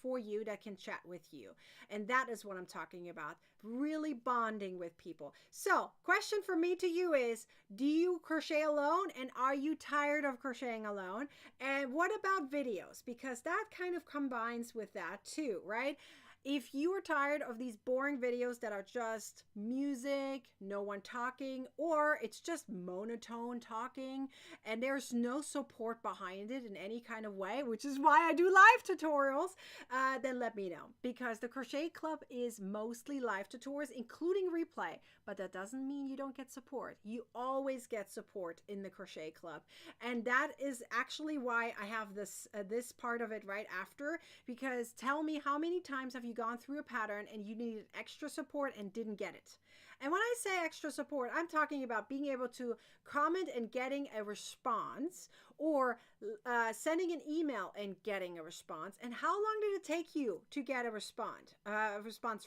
for you that can chat with you. And that is what I'm talking about. Really bonding with people. So, question for me to you is, do you crochet alone, and are you tired of crocheting alone? And what about videos? Because that kind of combines with that too, right? If you are tired of these boring videos that are just music, no one talking, or it's just monotone talking, and there's no support behind it in any kind of way, which is why I do live tutorials, then let me know. Because the Crochet Club is mostly live tutorials, including replay, but that doesn't mean you don't get support. You always get support in the Crochet Club. And that is actually why I have this part of it right after, because tell me, how many times have you you gone through a pattern and you needed extra support and didn't get it? And when I say extra support, I'm talking about being able to comment and getting a response, or sending an email and getting a response. And how long did it take you to get a response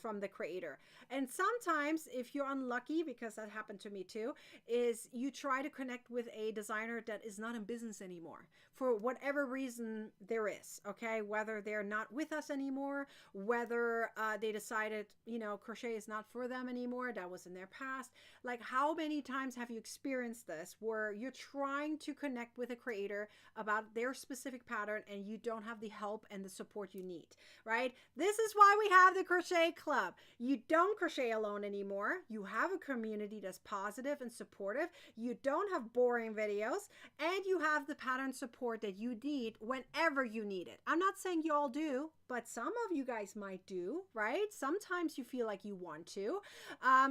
from the creator? And sometimes, if you're unlucky, because that happened to me too, is you try to connect with a designer that is not in business anymore for whatever reason there is, okay? Whether they're not with us anymore, whether they decided, you know, crochet is not for them anymore, that was in their past. Like, how many times have you experienced this where you're trying to connect with a creator about their specific pattern and you don't have the help and the support you need, right? This is why we have the Crochet Club. You don't crochet alone anymore. You have a community that's positive and supportive. You don't have boring videos, and you have the pattern support that you need whenever you need it. I'm not saying you all do, but some of you guys might do, right? Sometimes you feel like you want to.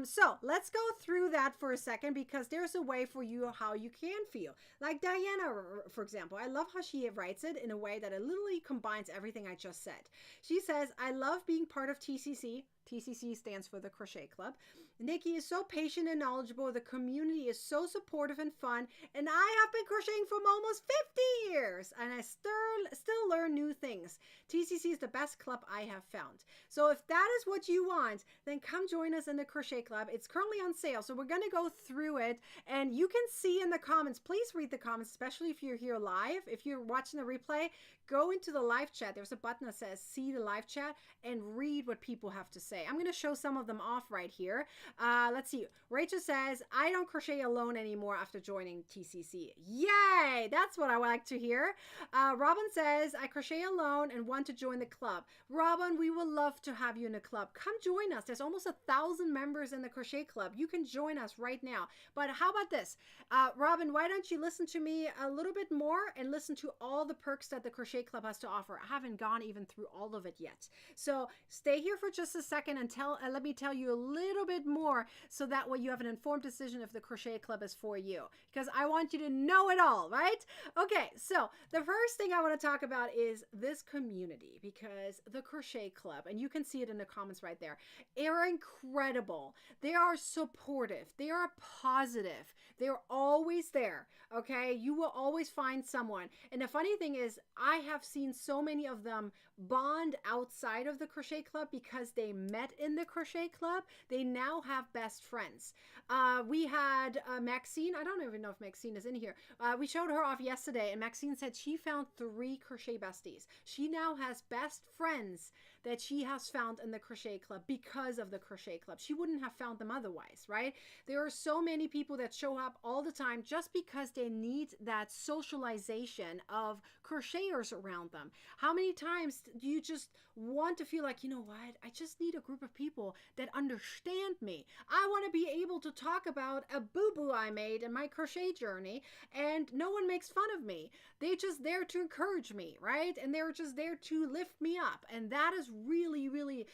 So let's go through that for a second, because there's a way for you how you can feel. Like Diana, for example, I love how she writes it in a way that it literally combines everything I just said. She says, I love being part of TCC. TCC stands for the Crochet Club. Nikki is so patient and knowledgeable. The community is so supportive and fun. And I have been crocheting for almost 50 years. And I still learn new things. TCC is the best club I have found. So if that is what you want, then come join us in the Crochet Club. It's currently on sale. So we're going to go through it. And you can see in the comments, please read the comments, especially if you're here live. If you're watching the replay, go into the live chat. There's a button that says see the live chat and read what people have to say. I'm going to show some of them off right here. Let's see. Rachel says, I don't crochet alone anymore after joining TCC. Yay! That's what I like to hear. Robin says, I crochet alone and want to join the club. Robin, we would love to have you in the club. Come join us. There's almost 1,000 members in the Crochet Club. You can join us right now. But how about this? Robin, why don't you listen to me a little bit more and listen to all the perks that the Crochet Club has to offer? I haven't gone even through all of it yet. So stay here for just a second and let me tell you a little bit more, so that way you have an informed decision if the Crochet Club is for you, because I want you to know it all, right? Okay, so the first thing I want to talk about is this community, because the Crochet Club, and you can see it in the comments right there, are incredible. They are supportive. They are positive. They're always there, okay? You will always find someone. And the funny thing is, I have seen so many of them bond outside of the Crochet Club because they met in the Crochet Club. They now have best friends. We had Maxine. I don't even know if Maxine is in here. We showed her off yesterday, and Maxine said she found 3 crochet besties. She now has best friends that she has found in the Crochet Club because of the Crochet Club. She wouldn't have found them otherwise, right? There are so many people that show up all the time just because they need that socialization of crocheters around them. How many times do you just want to feel like, you know what, I just need a group of people that understand me. I want to be able to talk about a boo-boo I made in my crochet journey, and no one makes fun of me. They're just there to encourage me, right? And they're just there to lift me up. And that is really, really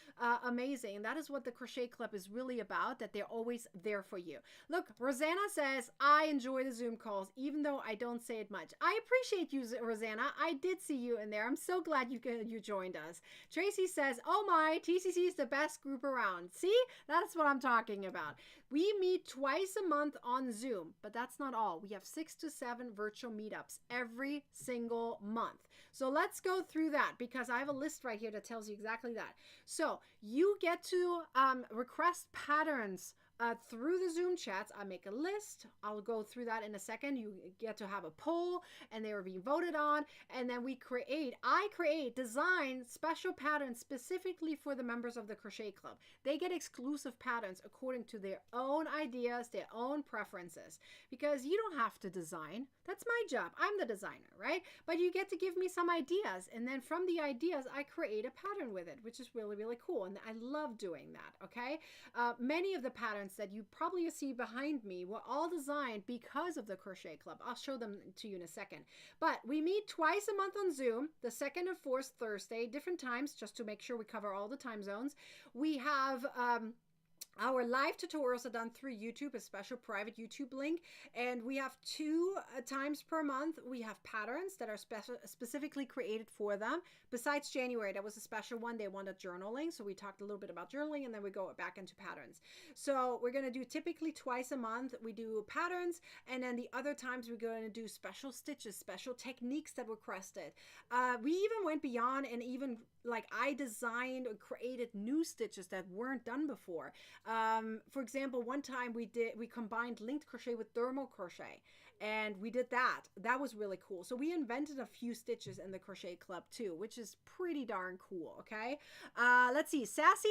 amazing. And that is what the Crochet Club is really about, that they're always there for you. Look, Rosanna says, I enjoy the Zoom calls, even though I don't say it much. I appreciate you, Rosanna. I did see you in there. I'm so glad you joined us. Tracy says, oh my, TCC is the best group around. See, that's what I'm talking about. We meet twice a month on Zoom, but that's not all. We have 6 to 7 virtual meetups every single month. So let's go through that, because I have a list right here that tells you exactly that. So you get to request patterns through the Zoom chats. I make a list. I'll go through that in a second. You get to have a poll, and they are being voted on. And then I design special patterns specifically for the members of the Crochet Club. They get exclusive patterns according to their own ideas, their own preferences, because you don't have to design. That's my job. I'm the designer, right? But you get to give me some ideas. And then from the ideas, I create a pattern with it, which is really, really cool. And I love doing that, okay? Many of the patterns that you probably see behind me were all designed because of the Crochet Club. I'll show them to you in a second. But we meet twice a month on Zoom, the second and fourth Thursday, different times, just to make sure we cover all the time zones. We have Our live tutorials are done through YouTube, a special private YouTube link, and we have 2 times per month. We have patterns that are specifically created for them. Besides January, that was a special one. They wanted journaling, so we talked a little bit about journaling, and then we go back into patterns. So we're going to do typically twice a month. We do patterns, and then the other times we're going to do special stitches, special techniques that were requested. We even went beyond and even like I designed or created new stitches that weren't done before. For example, one time we combined linked crochet with thermal crochet, and we did that. That was really cool. So we invented a few stitches in the Crochet Club too, which is pretty darn cool. Okay. Let's see. Sassy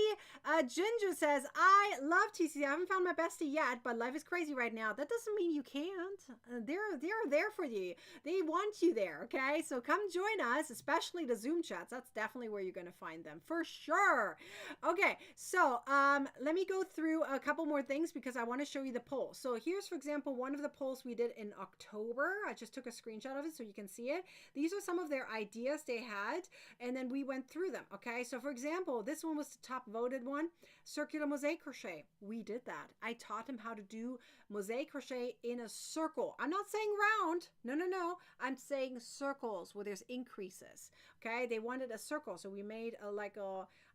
Ginger says, I love TCC. I haven't found my bestie yet, but life is crazy right now. That doesn't mean you can't. They're there for you. They want you there. Okay. So come join us, especially the Zoom chats. That's definitely where you're going to find them for sure. Okay. So, let me go through a couple more things because I want to show you the poll. So here's, for example, one of the polls we did in October. I just took a screenshot of it so you can see it. These are some of their ideas they had, and then we went through them. Okay, so for example, this one was the top voted one, circular mosaic crochet. We did that. I taught him how to do mosaic crochet in a circle. I'm not saying round. No. I'm saying circles where there's increases. Okay, they wanted a circle, so we made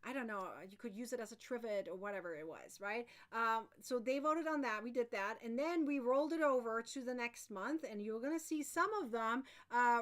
I don't know, you could use it as a trivet or whatever it was, right? So they voted on that. We did that. And then we rolled it over to the next month, and you're going to see some of them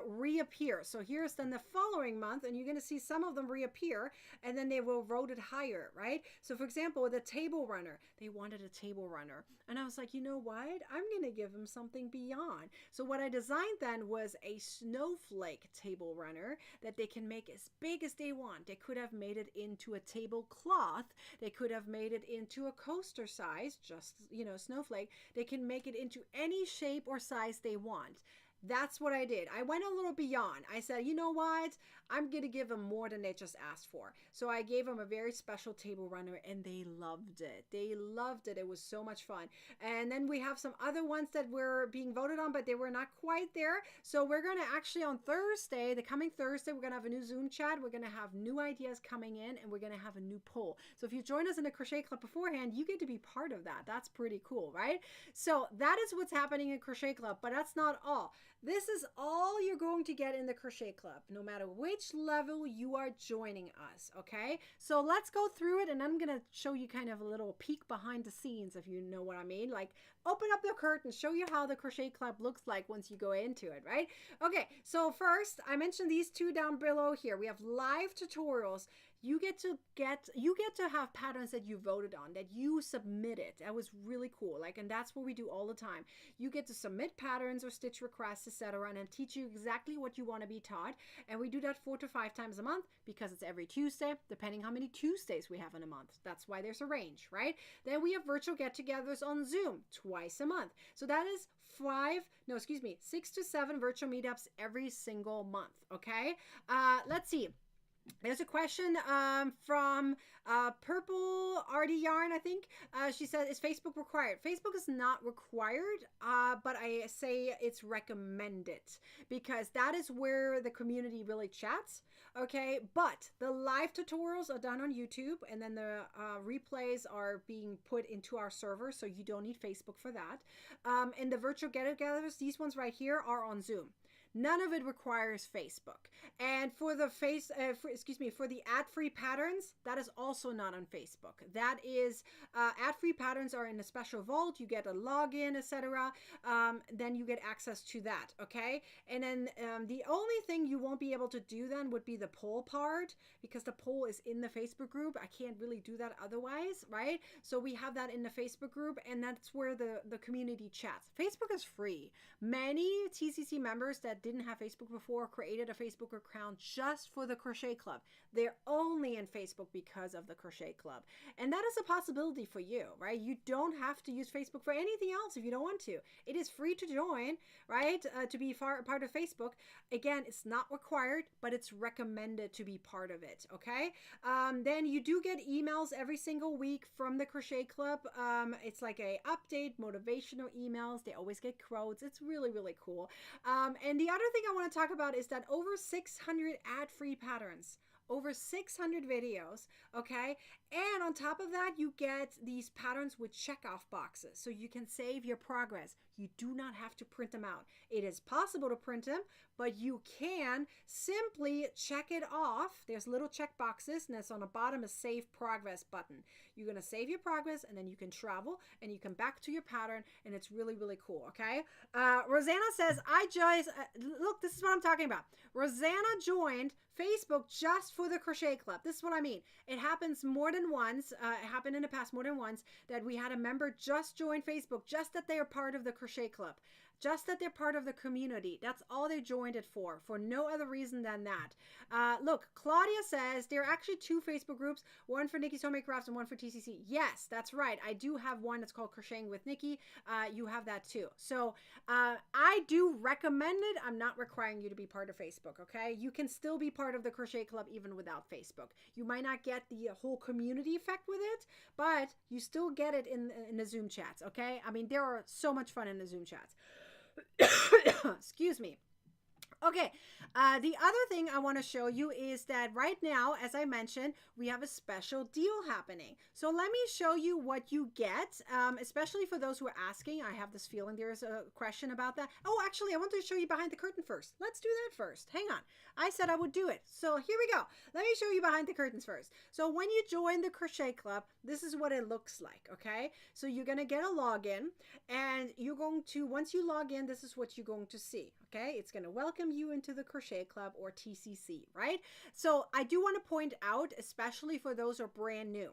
reappear. So here's then the following month, and you're going to see some of them reappear, and then they will voted higher, right? So for example, the table runner, they wanted a table runner. And I was like, you know what? I'm going to give them something beyond. So what I designed then was a snowflake table runner that they can make as big as they want. They could have made it into a tablecloth. They could have made it into a coaster size, just, snowflake. They can make it into any shape or size they want. That's what I did. I went a little beyond. I said, you know what? I'm going to give them more than they just asked for. So I gave them a very special table runner, and they loved it. They loved it. It was so much fun. And then we have some other ones that were being voted on, but they were not quite there. So we're going to actually on Thursday, the coming Thursday, we're going to have a new Zoom chat. We're going to have new ideas coming in, and we're going to have a new poll. So if you join us in the Crochet Club beforehand, you get to be part of that. That's pretty cool, right? So that is what's happening in Crochet Club, but that's not all. This is all you're going to get in the Crochet Club, no matter which level you are joining us, okay? So let's go through it, and I'm going to show you kind of a little peek behind the scenes, if you know what I mean. Like, open up the curtain, show you how the Crochet Club looks like once you go into it, right? Okay, so first, I mentioned these two down below here. We have live tutorials. You get to have patterns that you voted on, that you submitted. That was really cool. And that's what we do all the time. You get to submit patterns or stitch requests, etc., and then teach you exactly what you want to be taught. And we do that 4 to 5 times a month because it's every Tuesday, depending how many Tuesdays we have in a month. That's why there's a range, right? Then we have virtual get-togethers on Zoom twice a month. So that is 6 to 7 virtual meetups every single month, okay? Let's see. There's a question from Purple RD Yarn, I think. She said, is Facebook required? Facebook is not required, but I say it's recommended because that is where the community really chats, okay? But the live tutorials are done on YouTube, and then the replays are being put into our server, so you don't need Facebook for that. And the virtual get-togethers, these ones right here, are on Zoom. None of it requires Facebook. And for the for the ad-free patterns, that is also not on Facebook. That is, ad-free patterns are in a special vault. You get a login, etc. Then you get access to that, okay? And then the only thing you won't be able to do then would be the poll part, because the poll is in the Facebook group. I can't really do that otherwise, right? So we have that in the Facebook group, and that's where the community chats. Facebook is free. Many TCC members that didn't have Facebook before created a Facebook account just for the Crochet Club. They're only in Facebook because of the Crochet Club. And that is a possibility for you, right? You don't have to use Facebook for anything else if you don't want to. It is free to join, right? To be part of Facebook. Again, it's not required, but it's recommended to be part of it, okay? Then you do get emails every single week from the Crochet Club. It's like a update, motivational emails. They always get quotes. It's really, really cool. And the other thing I want to talk about is that over 600 ad-free patterns over 600 videos, okay? And on top of that, you get these patterns with check-off boxes, so you can save your progress. You do not have to print them out. It is possible to print them, but you can simply check it off. There's little check boxes, and that's on the bottom, a Save Progress button. You're going to save your progress, and then you can travel, and you come back to your pattern, and it's really, really cool, okay? Rosanna says, look, this is what I'm talking about. Rosanna joined Facebook just for the Crochet Club. This is what I mean. It happens more than once. It happened in the past more than once that we had a member just join Facebook, just that they are part of the Crochet Club, just that they're part of the community. That's all they joined it for no other reason than that. Look, Claudia says there are actually 2 Facebook groups, one for Nikki's Homemade Crafts and one for TCC. Yes, that's right. I do have one that's called Crocheting with Nikki. You have that too. So I do recommend it. I'm not requiring you to be part of Facebook, okay? You can still be part of the Crochet Club even without Facebook. You might not get the whole community effect with it, but you still get it in the Zoom chats, okay? I mean, there are so much fun in the Zoom chats. Excuse me. Okay, the other thing I want to show you is that right now, as I mentioned, we have a special deal happening. So let me show you what you get, especially for those who are asking. I have this feeling there is a question about that. Oh, actually, I wanted to show you behind the curtain first. Let's do that first. Hang on. I said I would do it. So here we go. Let me show you behind the curtains first. So when you join the Crochet Club, this is what it looks like, okay? So you're going to get a login, and you're going to, once you log in, this is what you're going to see, okay? It's going to welcome you into the Crochet Club, or TCC, right? So I do want to point out, especially for those who are brand new,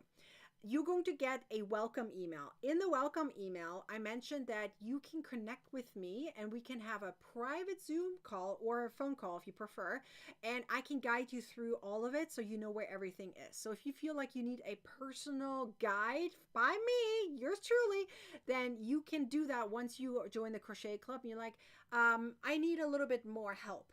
you're going to get a welcome email. In the welcome email, I mentioned that you can connect with me and we can have a private Zoom call or a phone call if you prefer, and I can guide you through all of it so you know where everything is. So if you feel like you need a personal guide by me, yours truly, then you can do that once you join the Crochet Club and you're like, I need a little bit more help.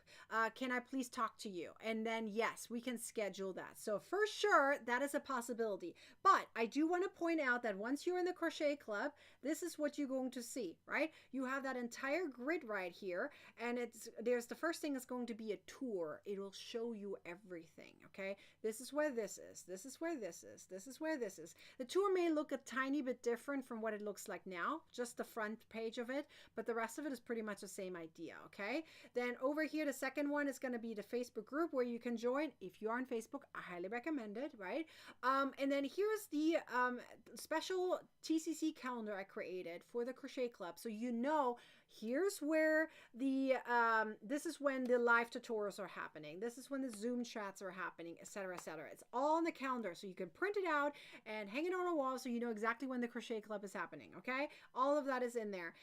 Can I please talk to you? And then yes, we can schedule that. So for sure, that is a possibility. But I do want to point out that once you're in the Crochet Club, this is what you're going to see, right? You have that entire grid right here, and there's the first thing is going to be a tour. It will show you everything, okay? This is where this is. This is where this is. This is where this is. The tour may look a tiny bit different from what it looks like now, just the front page of it, but the rest of it is pretty much the same idea, okay? Then over here, the second one is going to be the Facebook group where you can join. If you are on Facebook, I highly recommend it, right? And then here's the special TCC calendar I created for the Crochet Club, so you know here's where the this is when the live tutorials are happening, this is when the Zoom chats are happening, etc., etc. It's all on the calendar, so you can print it out and hang it on a wall so you know exactly when the Crochet Club is happening, okay? All of that is in there.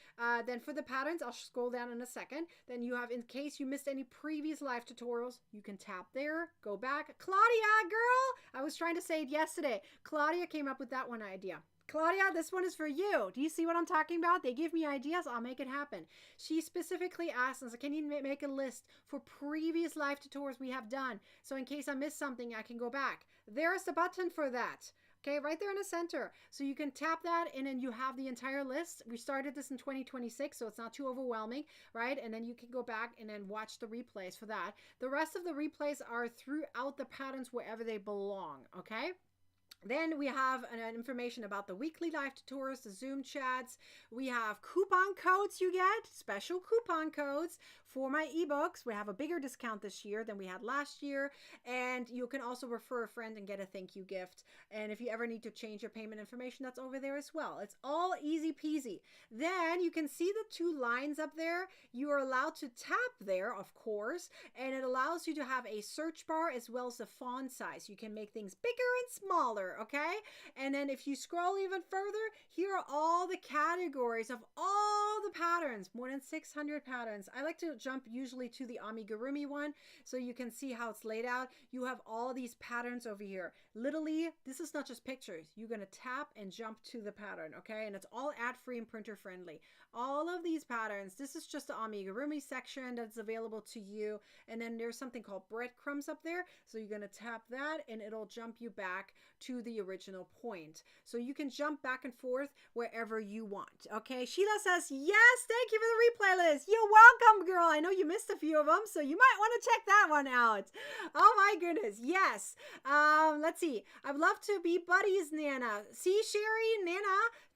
Then for the patterns, I'll scroll down in a second. Then you have, in case you missed any previous live tutorials, you can tap there, go back. Claudia, girl, I was trying to say it yesterday. Claudia came up with that one idea. Claudia, this one is for you. Do you see what I'm talking about? They give me ideas, I'll make it happen. She specifically asked us, can you make a list for previous live tutorials we have done? So in case I miss something, I can go back. There's the button for that. Okay, right there in the center. So you can tap that and then you have the entire list. We started this in 2026, so it's not too overwhelming, right? And then you can go back and then watch the replays for that. The rest of the replays are throughout the patterns wherever they belong, okay? Then we have information about the weekly live tutorials, the Zoom chats. We have coupon codes you get, special coupon codes for my ebooks. We have a bigger discount this year than we had last year. And you can also refer a friend and get a thank you gift. And if you ever need to change your payment information, that's over there as well. It's all easy peasy. Then you can see the 2 lines up there. You are allowed to tap there, of course, and it allows you to have a search bar as well as the font size. You can make things bigger and smaller. Okay, and then if you scroll even further, here are all the categories of all the patterns, more than 600 patterns. I like to jump usually to the amigurumi one so you can see how it's laid out. You have all these patterns over here. Literally, this is not just pictures. You're going to tap and jump to the pattern, okay? And it's all ad-free and printer friendly. All of these patterns, this is just the amigurumi section that's available to you. And then there's something called breadcrumbs up there. So you're going to tap that and it'll jump you back to the original point. So you can jump back and forth wherever you want. Okay, Sheila says, Yes, thank you for the replay list. You're welcome, girl. I know you missed a few of them, so you might want to check that one out. Oh my goodness, yes. Let's see. I'd love to be buddies, Nana. See, Sherry, Nana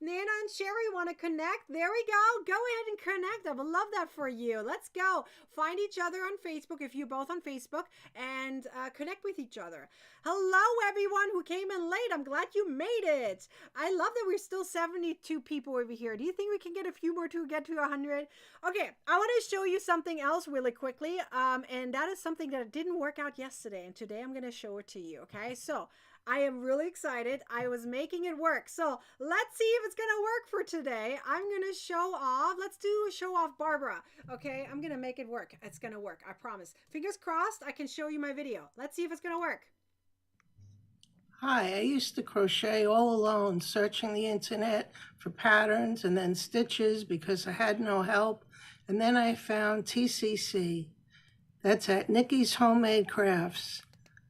and Sherry want to connect. There we go. Go ahead and connect. I would love that for you. Let's go. Find each other on Facebook if you're both on Facebook and connect with each other. Hello, everyone who came in late. I'm glad you made it. I love that we're still 72 people over here. Do you think we can get a few more to get to 100? Okay, I want to show you something else really quickly. And that is something that didn't work out yesterday. And today I'm going to show it to you. Okay, so I am really excited. I was making it work. So let's see if it's going to work for today. I'm going to show off. Let's do show off Barbara. Okay, I'm going to make it work. It's going to work. I promise. Fingers crossed, I can show you my video. Let's see if it's going to work. Hi, I used to crochet all alone, searching the internet for patterns and then stitches because I had no help. And then I found TCC. That's at Nikki's Homemade Crafts.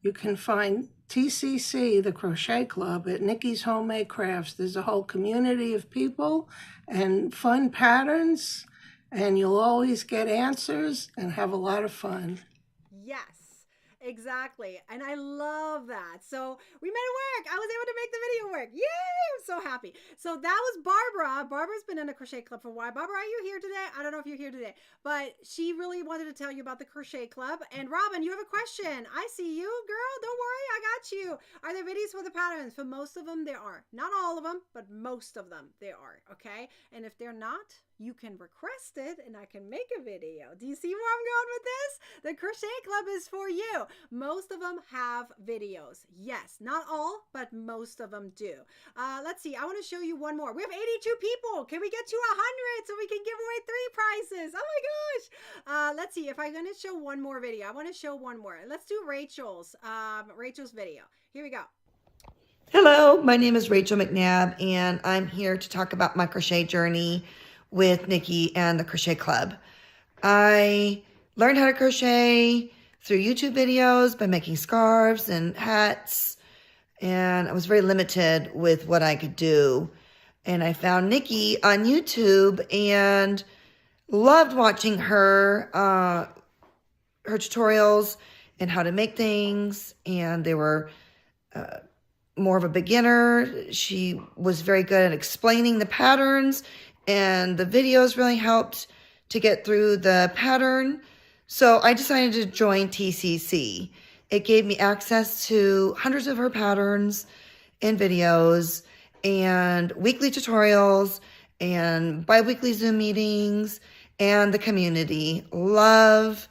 You can find TCC, the Crochet Club, at Nikki's Homemade Crafts. There's a whole community of people and fun patterns, and you'll always get answers and have a lot of fun. Yes. Exactly. And I love that. So we made it work. I was able to make the video work. Yay! I'm so happy. So that was Barbara. Barbara's been in a crochet club for a while. Barbara, are you here today? I don't know if you're here today, but she really wanted to tell you about the crochet club. And Robin, you have a question. I see you, girl. Don't worry. I got you. Are there videos for the patterns? For most of them, there are. Not all of them, but most of them, there are. Okay. And if they're not, you can request it and I can make a video. Do you see where I'm going with this? The crochet club is for you. Most of them have videos. Yes, not all, but most of them do. Let's see. I want to show you one more. We have 82 people. Can we get to 100 so we can give away 3 prizes? Oh my gosh. Let's see if I'm going to show one more video. I want to show one more. Let's do Rachel's video. Here we go. Hello, my name is Rachel McNabb, and I'm here to talk about my crochet journey with Nikki and the Crochet Club. I learned how to crochet through YouTube videos by making scarves and hats, and I was very limited with what I could do. And I found Nikki on YouTube and loved watching her tutorials and how to make things, and they were more of a beginner. She was very good at explaining the patterns, and the videos really helped to get through the pattern. So I decided to join TCC. It gave me access to hundreds of her patterns and videos and weekly tutorials and bi-weekly Zoom meetings and the community. Love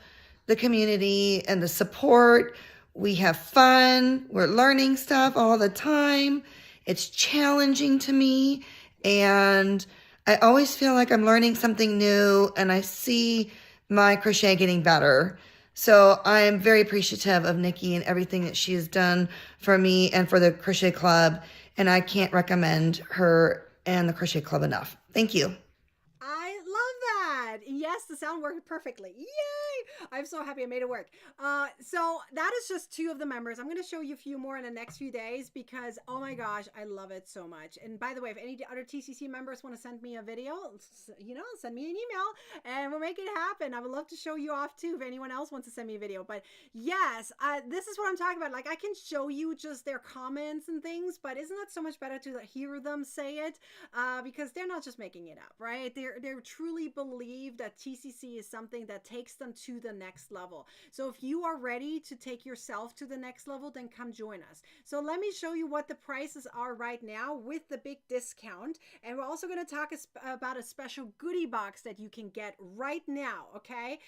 the community and the support. We have fun. We're learning stuff all the time. It's challenging to me, and I always feel like I'm learning something new, and I see my crochet getting better. So I'm very appreciative of Nikki and everything that she has done for me and for the Crochet Club, and I can't recommend her and the Crochet Club enough. Thank you. I love that. Yes, the sound worked perfectly. Yay! I'm so happy I made it work. So that is just 2 of the members. I'm going to show you a few more in the next few days because, oh my gosh, I love it so much. And by the way, if any other TCC members want to send me a video, send me an email and we'll make it happen. I would love to show you off too if anyone else wants to send me a video. But yes, this is what I'm talking about. Like, I can show you just their comments and things, but isn't that so much better to hear them say it? Because they're not just making it up, right? They're truly believe that TCC is something that takes them to the next level. So if you are ready to take yourself to the next level, then come join us. So let me show you what the prices are right now with the big discount. And we're also going to talk about a special goodie box that you can get right now. Okay.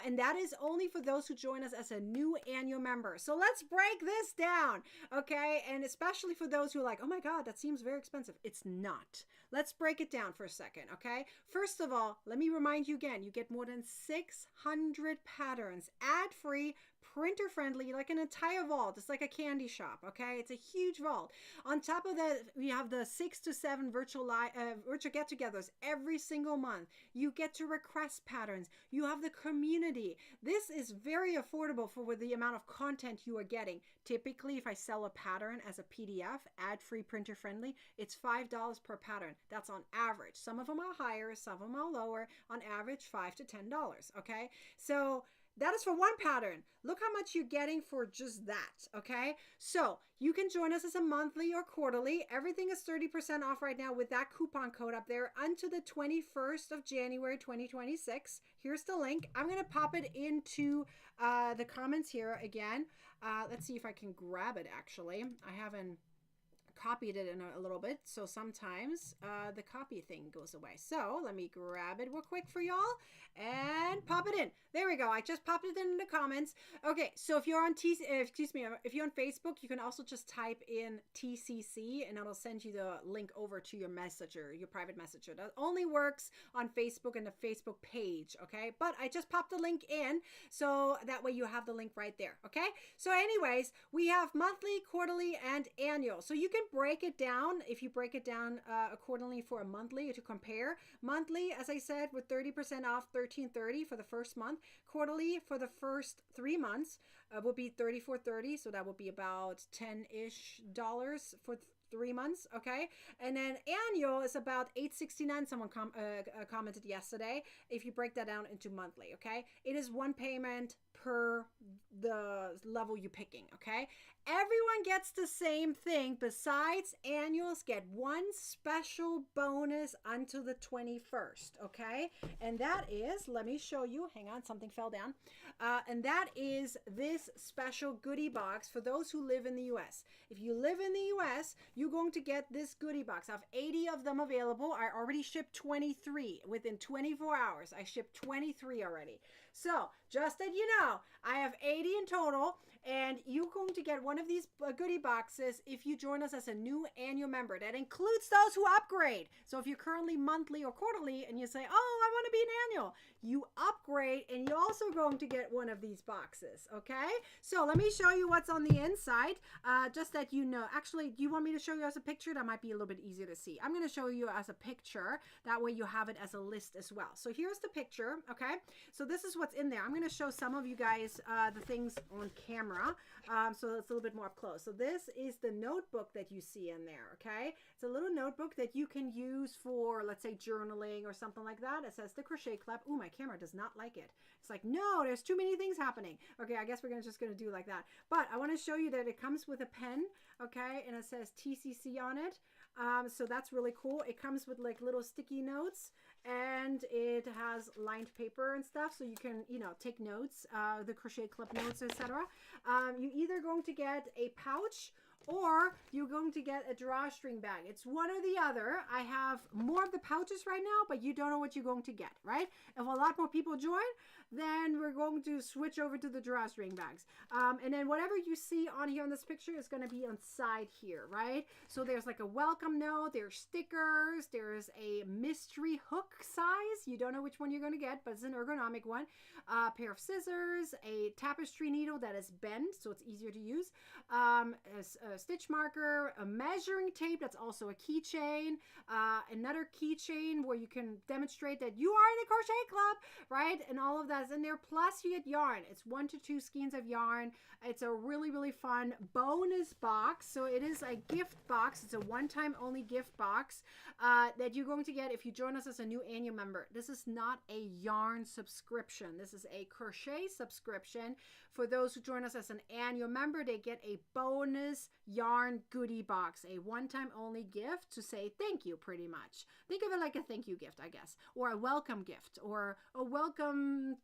And that is only for those who join us as a new annual member. So let's break this down. Okay. And especially for those who are like, oh my God, that seems very expensive. It's not. Let's break it down for a second. Okay. First of all, let me remind you again, you get more than 600 patterns ad-free printer friendly, like an entire vault. It's like a candy shop, okay? It's a huge vault. On top of that, we have the 6 to 7 virtual get-togethers every single month. You get to request patterns. You have the community. This is very affordable for the amount of content you are getting. Typically, if I sell a pattern as a PDF, ad-free, printer friendly, it's $5 per pattern. That's on average. Some of them are higher, some of them are lower. On average, $5 to $10, okay? So that is for one pattern. Look how much you're getting for just that, okay? So you can join us as a monthly or quarterly. Everything is 30% off right now with that coupon code up there until the 21st of January 2026. Here's the link. I'm going to pop it into the comments here again. Let's see if I can grab it, actually. I haven't copied it in a little bit, so sometimes the copy thing goes away. So let me grab it real quick for y'all and pop it in. There we go. I just popped it in the comments. Okay, so if you're on if you're on Facebook, you can also just type in TCC and it'll send you the link over to your messenger, your private messenger. That only works on Facebook and the Facebook page, okay? But I just popped the link in, so that way you have the link right there, okay? So anyways, we have monthly, quarterly, and annual. So you can break it down. If you break it down accordingly for a monthly to compare. Monthly, as I said, with 30% off, $13.30 for the first month. Quarterly for the first 3 months will be $34.30, so that will be about $10-ish for 3 months, okay? And then annual is about $8.69. Someone commented yesterday. If you break that down into monthly, okay? It is one payment per the level you're picking, okay? Everyone gets the same thing. Besides, annuals get one special bonus until the 21st, okay? And that is, let me show you. Hang on, something fell down. And that is this special goodie box for those who live in the U.S. If you live in the U.S., you're going to get this goodie box. I have 80 of them available. I already shipped 23. Within 24 hours, I shipped 23 already. So, just that you know, I have 80 in total, and you're going to get one of these goodie boxes if you join us as a new annual member. That includes those who upgrade. So if you're currently monthly or quarterly and you say, oh, I want to be an annual, you upgrade and you're also going to get one of these boxes, okay? So let me show you what's on the inside, just that you know. Actually, do you want me to show you as a picture? That might be a little bit easier to see. I'm going to show you as a picture. That way you have it as a list as well. So here's the picture, okay? So this is what's in there. I'm going to show some of you guys the things on camera, so it's a little bit more up close. So this is the notebook that you see in there, okay? It's a little notebook that you can use for, let's say, journaling or something like that. It says the Crochet Club. Ooh, my camera does not like it. It's like, no, there's too many things happening. Okay, I guess we're just going to do like that. But I want to show you that it comes with a pen, okay? And it says TCC on it. So that's really cool. It comes with like little sticky notes, and it has lined paper and stuff, so you can, you know, take notes, the Crochet Club notes, etc. You're either going to get a pouch or you're going to get a drawstring bag. It's one or the other. I have more of the pouches right now, but you don't know what you're going to get, right? If a lot more people join, then we're going to switch over to the drawstring bags. And then whatever you see on here on this picture is going to be on side here, right? So there's like a welcome note, there's stickers, there's a mystery hook size. You don't know which one you're going to get, but it's an ergonomic one. A pair of scissors, a tapestry needle that is bent, so it's easier to use. A stitch marker, a measuring tape that's also a keychain, another keychain where you can demonstrate that you are in the Crochet Club, right? And all of that is in there. Plus you get yarn. It's 1 to 2 skeins of yarn. It's a really, really fun bonus box. So it is a gift box. It's a one-time only gift box that you're going to get if you join us as a new annual member. This is not a yarn subscription. This is a crochet subscription. For those who join us as an annual member, they get a bonus yarn goodie box, a one-time only gift to say thank you, pretty much. Think of it like a thank you gift, I guess, or a welcome gift, or a welcome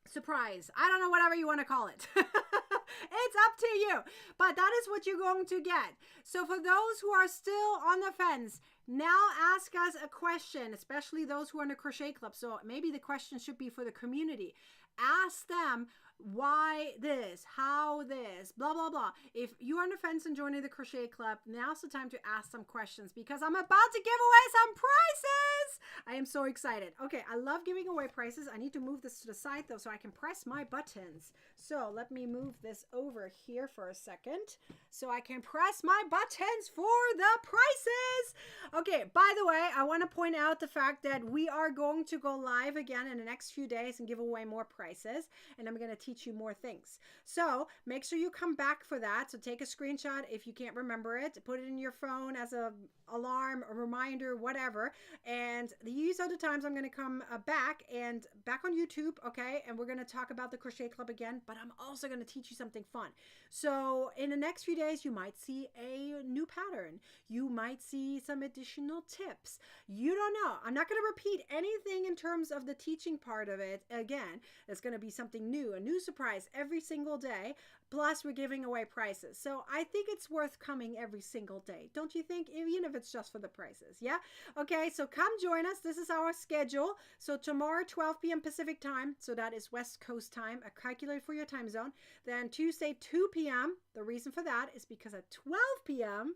surprise. I don't know, whatever you want to call it. It's up to you, but that is what you're going to get. So for those who are still on the fence, now ask us a question, especially those who are in the Crochet Club. So maybe the question should be for the community. Ask them, why this, how this, blah, blah, blah. If you're on the fence and joining the Crochet Club, now's the time to ask some questions, because I'm about to give away some prizes. I am so excited. Okay, I love giving away prizes. I need to move this to the side though so I can press my buttons. So let me move this over here for a second so I can press my buttons for the prizes. Okay, by the way, I want to point out the fact that we are going to go live again in the next few days and give away more prizes, and I'm going to teach you more things. So make sure you come back for that. So take a screenshot if you can't remember it, put it in your phone as a alarm, a reminder, whatever. And these are the times I'm going to come back on YouTube, okay? And we're going to talk about the Crochet Club again, but I'm also going to teach you something fun. So in the next few days, you might see a new pattern. You might see some additional tips. You don't know. I'm not going to repeat anything in terms of the teaching part of it. Again, it's going to be something new, a new surprise every single day. Plus, we're giving away prizes. So I think it's worth coming every single day. Don't you think? Even if it's just for the prizes. Yeah? Okay, so come join us. This is our schedule. So tomorrow, 12 p.m. Pacific time. So that is West Coast time. Calculate for your time zone. Then Tuesday, 2 p.m. The reason for that is because at 12 p.m.,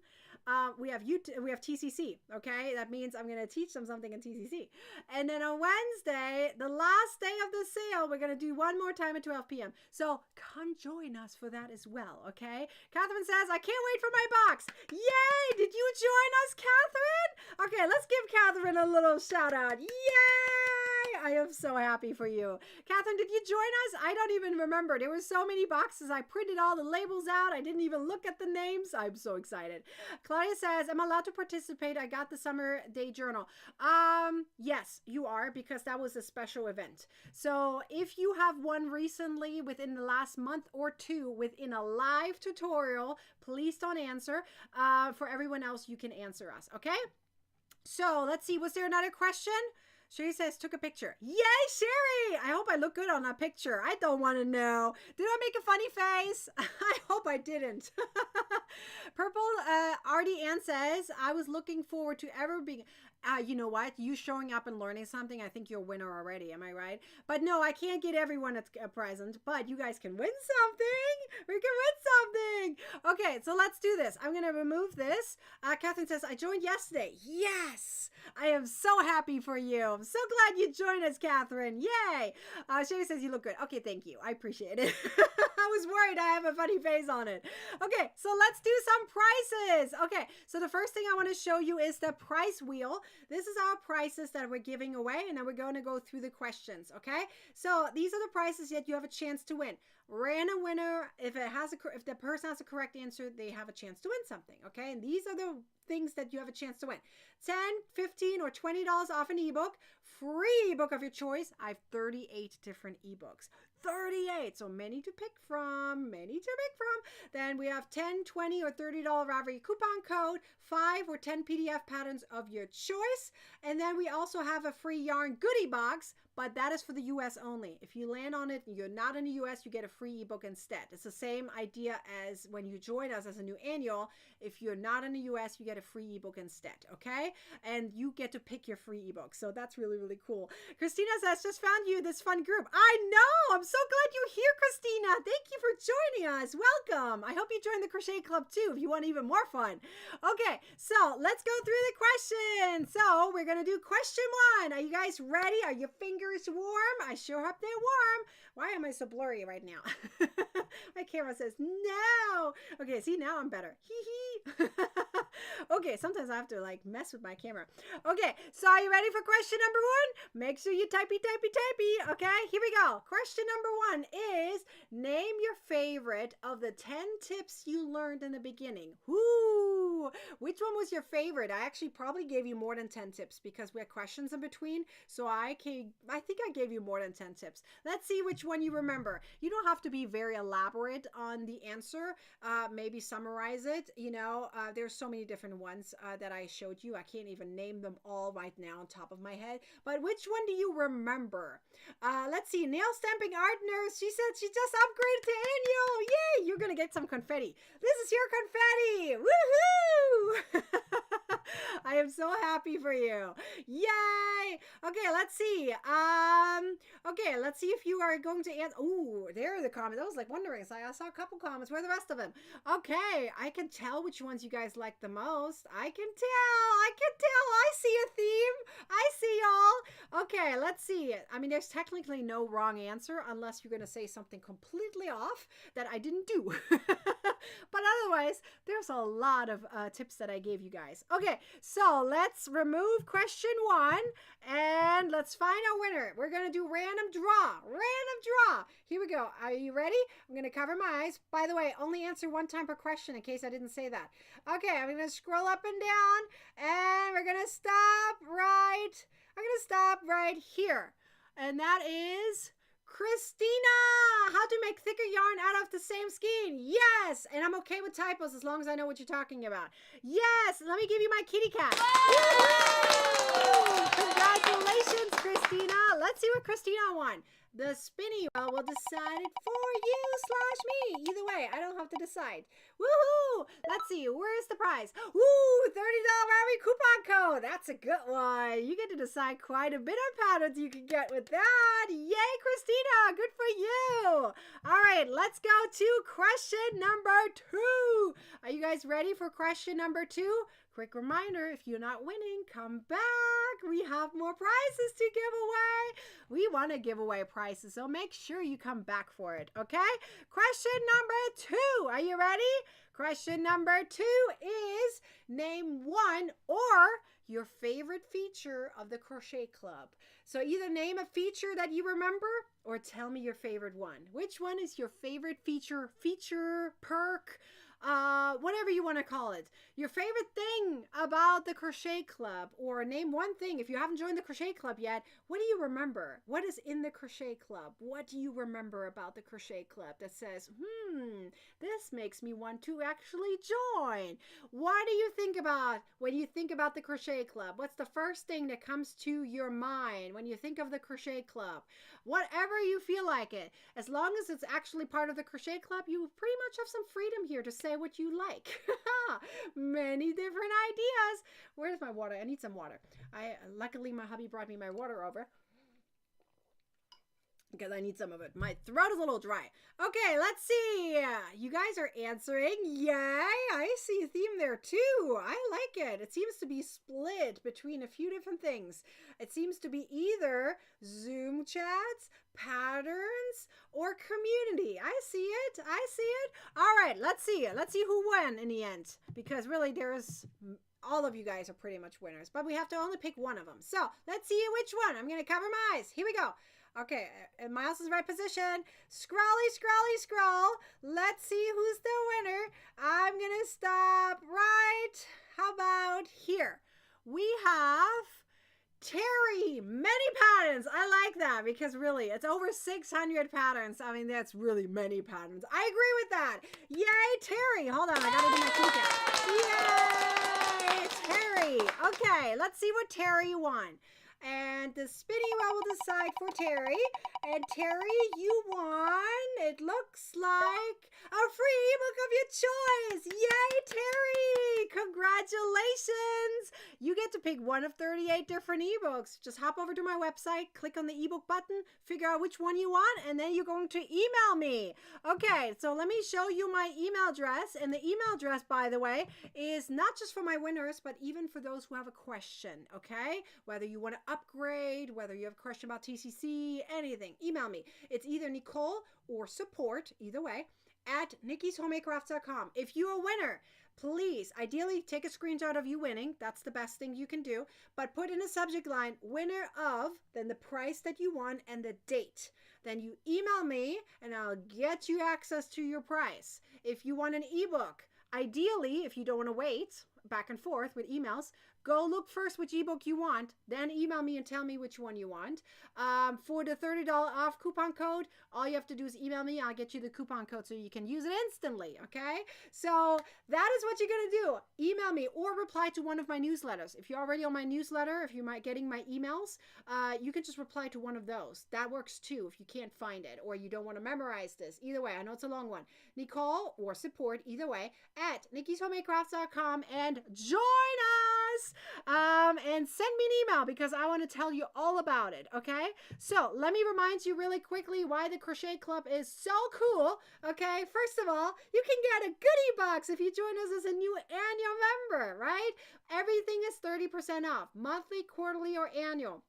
we have TCC, okay? That means I'm going to teach them something in TCC. And then on Wednesday, the last day of the sale, we're going to do one more time at 12 p.m. So come join us for that as well, okay? Catherine says, I can't wait for my box. Yay! Did you join us, Catherine? Okay, let's give Catherine a little shout out. Yay! I am so happy for you. Catherine, did you join us? I don't even remember. There were so many boxes. I printed all the labels out. I didn't even look at the names. I'm so excited. Claudia says, I'm allowed to participate. I got the summer day journal. Yes, you are, because that was a special event. So if you have one recently within the last month or two within a live tutorial, please don't answer. For everyone else, you can answer us, okay? So let's see. Was there another question? Sherry says, took a picture. Yay, Sherry! I hope I look good on that picture. I don't want to know. Did I make a funny face? I hope I didn't. Purple Artie Ann says, I was looking forward to ever being... you know what? You showing up and learning something, I think you're a winner already. Am I right? But no, I can't get everyone a present, but you guys can win something. We can win something. Okay, so let's do this. I'm going to remove this. Catherine says, I joined yesterday. Yes! I am so happy for you. I'm so glad you joined us, Catherine. Yay! Sherry says, you look good. Okay, thank you. I appreciate it. I was worried I have a funny face on it. Okay, so let's do some prices. Okay, so the first thing I want to show you is the price wheel. This is our prices that we're giving away, and then we're going to go through the questions, okay? So these are the prices that you have a chance to win. Random winner, if the person has a correct answer, they have a chance to win something, okay? And these are the things that you have a chance to win. $10, $15, or $20 off an ebook. Free ebook of your choice. I have 38 different ebooks. 38, so many to pick from, Then we have 10, 20, or $30 Ravelry coupon code, 5 or 10 PDF patterns of your choice. And then we also have a free yarn goodie box, but that is for the US only. If you land on it and you're not in the US, you get a free ebook instead. It's the same idea as when you join us as a new annual. If you're not in the US, you get a free ebook instead, okay? And you get to pick your free ebook. So that's really, really cool. Christina says, just found you this fun group. I know! I'm so glad you're here, Christina. Thank you for joining us. Welcome. I hope you join the Crochet Club too if you want even more fun. Okay, so let's go through the questions. So we're going to do question 1. Are you guys ready? Are your fingers warm? I sure hope they're warm. Why am I so blurry right now? My camera says no. Okay, see, now I'm better. Hee hee. Okay, sometimes I have to like mess with my camera. Okay, so are you ready for question number 1? Make sure you typey. Okay, here we go. Question number 1 is name your favorite of the 10 tips you learned in the beginning. Whoo! Which one was your favorite? I actually probably gave you more than 10 tips because we had questions in between. So I think I gave you more than 10 tips. Let's see which one you remember. You don't have to be very elaborate on the answer. Maybe summarize it. You know, there's so many different ones that I showed you. I can't even name them all right now on top of my head. But which one do you remember? Let's see. Nail Stamping Art Nurse. She said she just upgraded to annual. Yay! You're going to get some confetti. This is your confetti. Woohoo! I am so happy for you. Yay! Okay, let's see. Okay, let's see if you are going to answer. Ooh, there are the comments. I was like wondering. So I saw a couple comments. Where are the rest of them? Okay, I can tell which ones you guys like the most. I can tell. I see a theme. I see y'all. Okay, let's see. I mean, there's technically no wrong answer unless you're going to say something completely off that I didn't do. But otherwise, there's a lot of tips that I gave you guys. Okay, so let's remove question 1 and let's find our winner. We're going to do random draw. Random draw. Here we go. Are you ready? I'm going to cover my eyes. By the way, only answer one time per question in case I didn't say that. Okay, I'm going to scroll up and down and we're going to stop right. I'm going to stop right here. And that is Christina. How to make thicker yarn out of the same skein. Yes. And I'm okay with typos as long as I know what you're talking about. Yes. Let me give you my kitty cat. Congratulations, Christina. Let's see what Christina won. The spinning wheel will decide it for you/me. Either way, I don't have to decide. Woohoo! Let's see. Where is the prize? Woo! $30 Ravi coupon code. That's a good one. You get to decide quite a bit of patterns you can get with that. Yay, Christina! Good for you. All right, let's go to question number 2. Are you guys ready for question number 2? Quick reminder, if you're not winning, come back. We have more prizes to give away. We want to give away prizes, so make sure you come back for it, okay? Question number 2. Are you ready? Question number 2 is name one or your favorite feature of the Crochet Club. So either name a feature that you remember or tell me your favorite one. Which one is your favorite feature, perk, whatever you want to call it. Your favorite thing about the Crochet Club, or name one thing. If you haven't joined the Crochet Club yet, what do you remember? What is in the Crochet Club? What do you remember about the Crochet Club that says, this makes me want to actually join? What do you think about when you think about the Crochet Club? What's the first thing that comes to your mind when you think of the Crochet Club? Whatever you feel like it. As long as it's actually part of the Crochet Club, you pretty much have some freedom here to say what you like. Many different ideas. Where's my water? I need some water. Luckily my hubby brought me my water over because I need some of it. My throat is a little dry. Okay, let's see. You guys are answering. Yay! I see a theme there too. I like it. It seems to be split between a few different things. It seems to be either Zoom chats, patterns, or community. I see it. I see it. All right, let's see. Let's see who won in the end. Because really there's... all of you guys are pretty much winners. But we have to only pick one of them. So, let's see which one. I'm going to cover my eyes. Here we go. Okay, and Miles is right position. Scrolly, scrolly, scroll. Let's see who's the winner. I'm going to stop right. How about here? We have Terry. Many patterns. I like that because really, it's over 600 patterns. I mean, that's really many patterns. I agree with that. Yay, Terry. Hold on, I got to do my keycap. Yay, Terry. Okay, let's see what Terry won. And the spinning wheel will decide for Terry. And Terry, you won. It looks like a free ebook of your choice. Yay, Terry! Congratulations! You get to pick one of 38 different ebooks. Just hop over to my website, click on the ebook button, figure out which one you want, and then you're going to email me. Okay, so let me show you my email address. And the email address, by the way, is not just for my winners, but even for those who have a question, okay? Whether you want to upgrade, whether you have a question about TCC, anything, email me. It's either Nicole or support, either way, at nikkishomemade.com. If you're a winner, please, ideally take a screenshot of you winning. That's the best thing you can do. But put in a subject line, winner of, then the price that you won and the date. Then you email me and I'll get you access to your prize. If you want an ebook, ideally, if you don't want to wait back and forth with emails, go look first which ebook you want, then email me and tell me which one you want. For the $30 off coupon code, all you have to do is email me. I'll get you the coupon code so you can use it instantly, okay? So that is what you're going to do. Email me or reply to one of my newsletters. If you're already on my newsletter, if you're getting my emails, you can just reply to one of those. That works too if you can't find it or you don't want to memorize this. Either way, I know it's a long one. Nicole or support, either way, at nikkishomemade.com and join us! And send me an email because I want to tell you all about it, okay? So let me remind you really quickly why the Crochet Club is so cool, okay? First of all, you can get a goodie box if you join us as a new annual member, right? Everything is 30% off, monthly, quarterly, or annual.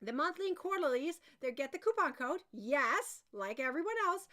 The monthly and quarterlies, they get the coupon code, yes, like everyone else,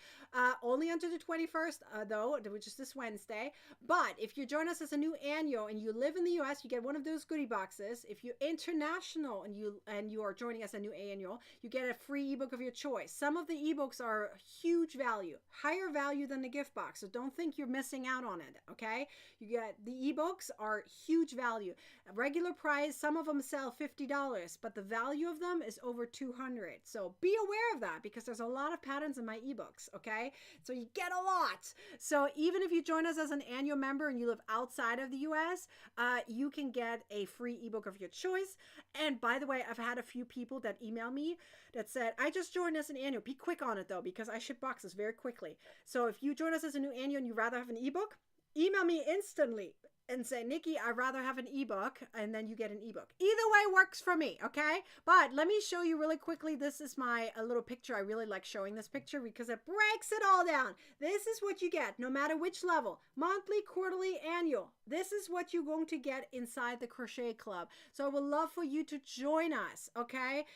only until the 21st, though, which is this Wednesday. But if you join us as a new annual and you live in the US, you get one of those goodie boxes. If you're international and you are joining us a new annual, you get a free ebook of your choice. Some of the ebooks are huge value, higher value than the gift box, so don't think you're missing out on it, okay? You get the ebooks are huge value. Regular price, some of them sell $50, but the value of them is over $200. So be aware of that because there's a lot of patterns in my ebooks, okay? So you get a lot. So even if you join us as an annual member and you live outside of the US, you can get a free ebook of your choice. And by the way, I've had a few people that email me that said, I just joined as an annual. Be quick on it though, because I ship boxes very quickly. So if you join us as a new annual and you'd rather have an ebook, email me instantly and say, Nikki, I'd rather have an ebook, and then you get an ebook. Either way works for me, okay? But let me show you really quickly. This is a little picture. I really like showing this picture because it breaks it all down. This is what you get, no matter which level. Monthly, quarterly, annual. This is what you're going to get inside the Crochet Club. So I would love for you to join us, okay?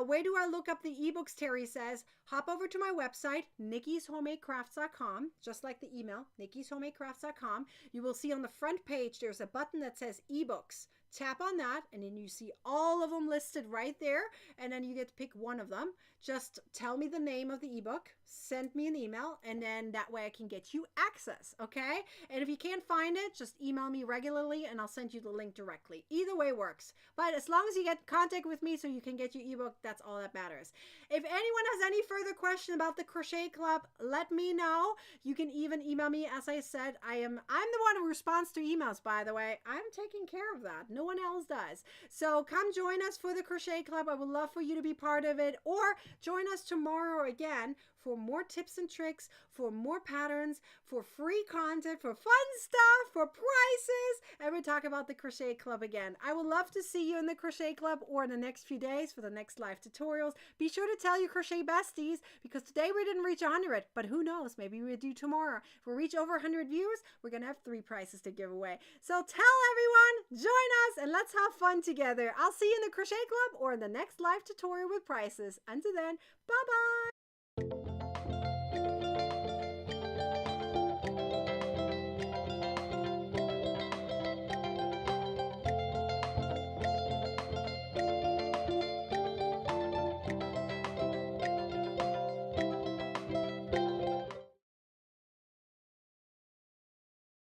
Where do I look up the ebooks, Terry says? Hop over to my website, nickishomemade.crafts.com, just like the email, nickishomemade.crafts.com. You will see on the front page, there's a button that says ebooks. Tap on that and then you see all of them listed right there, and then you get to pick one of them. Just tell me the name of the ebook, send me an email, and then that way I can get you access, okay? And if you can't find it, just email me regularly and I'll send you the link directly. Either way works. But as long as you get contact with me so you can get your ebook, that's all that matters. If anyone has any further question about the Crochet Club, let me know. You can even email me. As I said, I'm the one who responds to emails, by the way. I'm taking care of that. No one else does. So come join us for the Crochet Club. I would love for you to be part of it, or join us tomorrow again for more tips and tricks, for more patterns, for free content, for fun stuff, for prices, and we'll talk about the Crochet Club again. I would love to see you in the Crochet Club or in the next few days for the next live tutorials. Be sure to tell your crochet besties, because today we didn't reach 100, but who knows, maybe we'll do tomorrow. If we reach over 100 views, we're going to have 3 prizes to give away. So tell everyone, join us, and let's have fun together. I'll see you in the Crochet Club or in the next live tutorial with prices. Until then, bye-bye.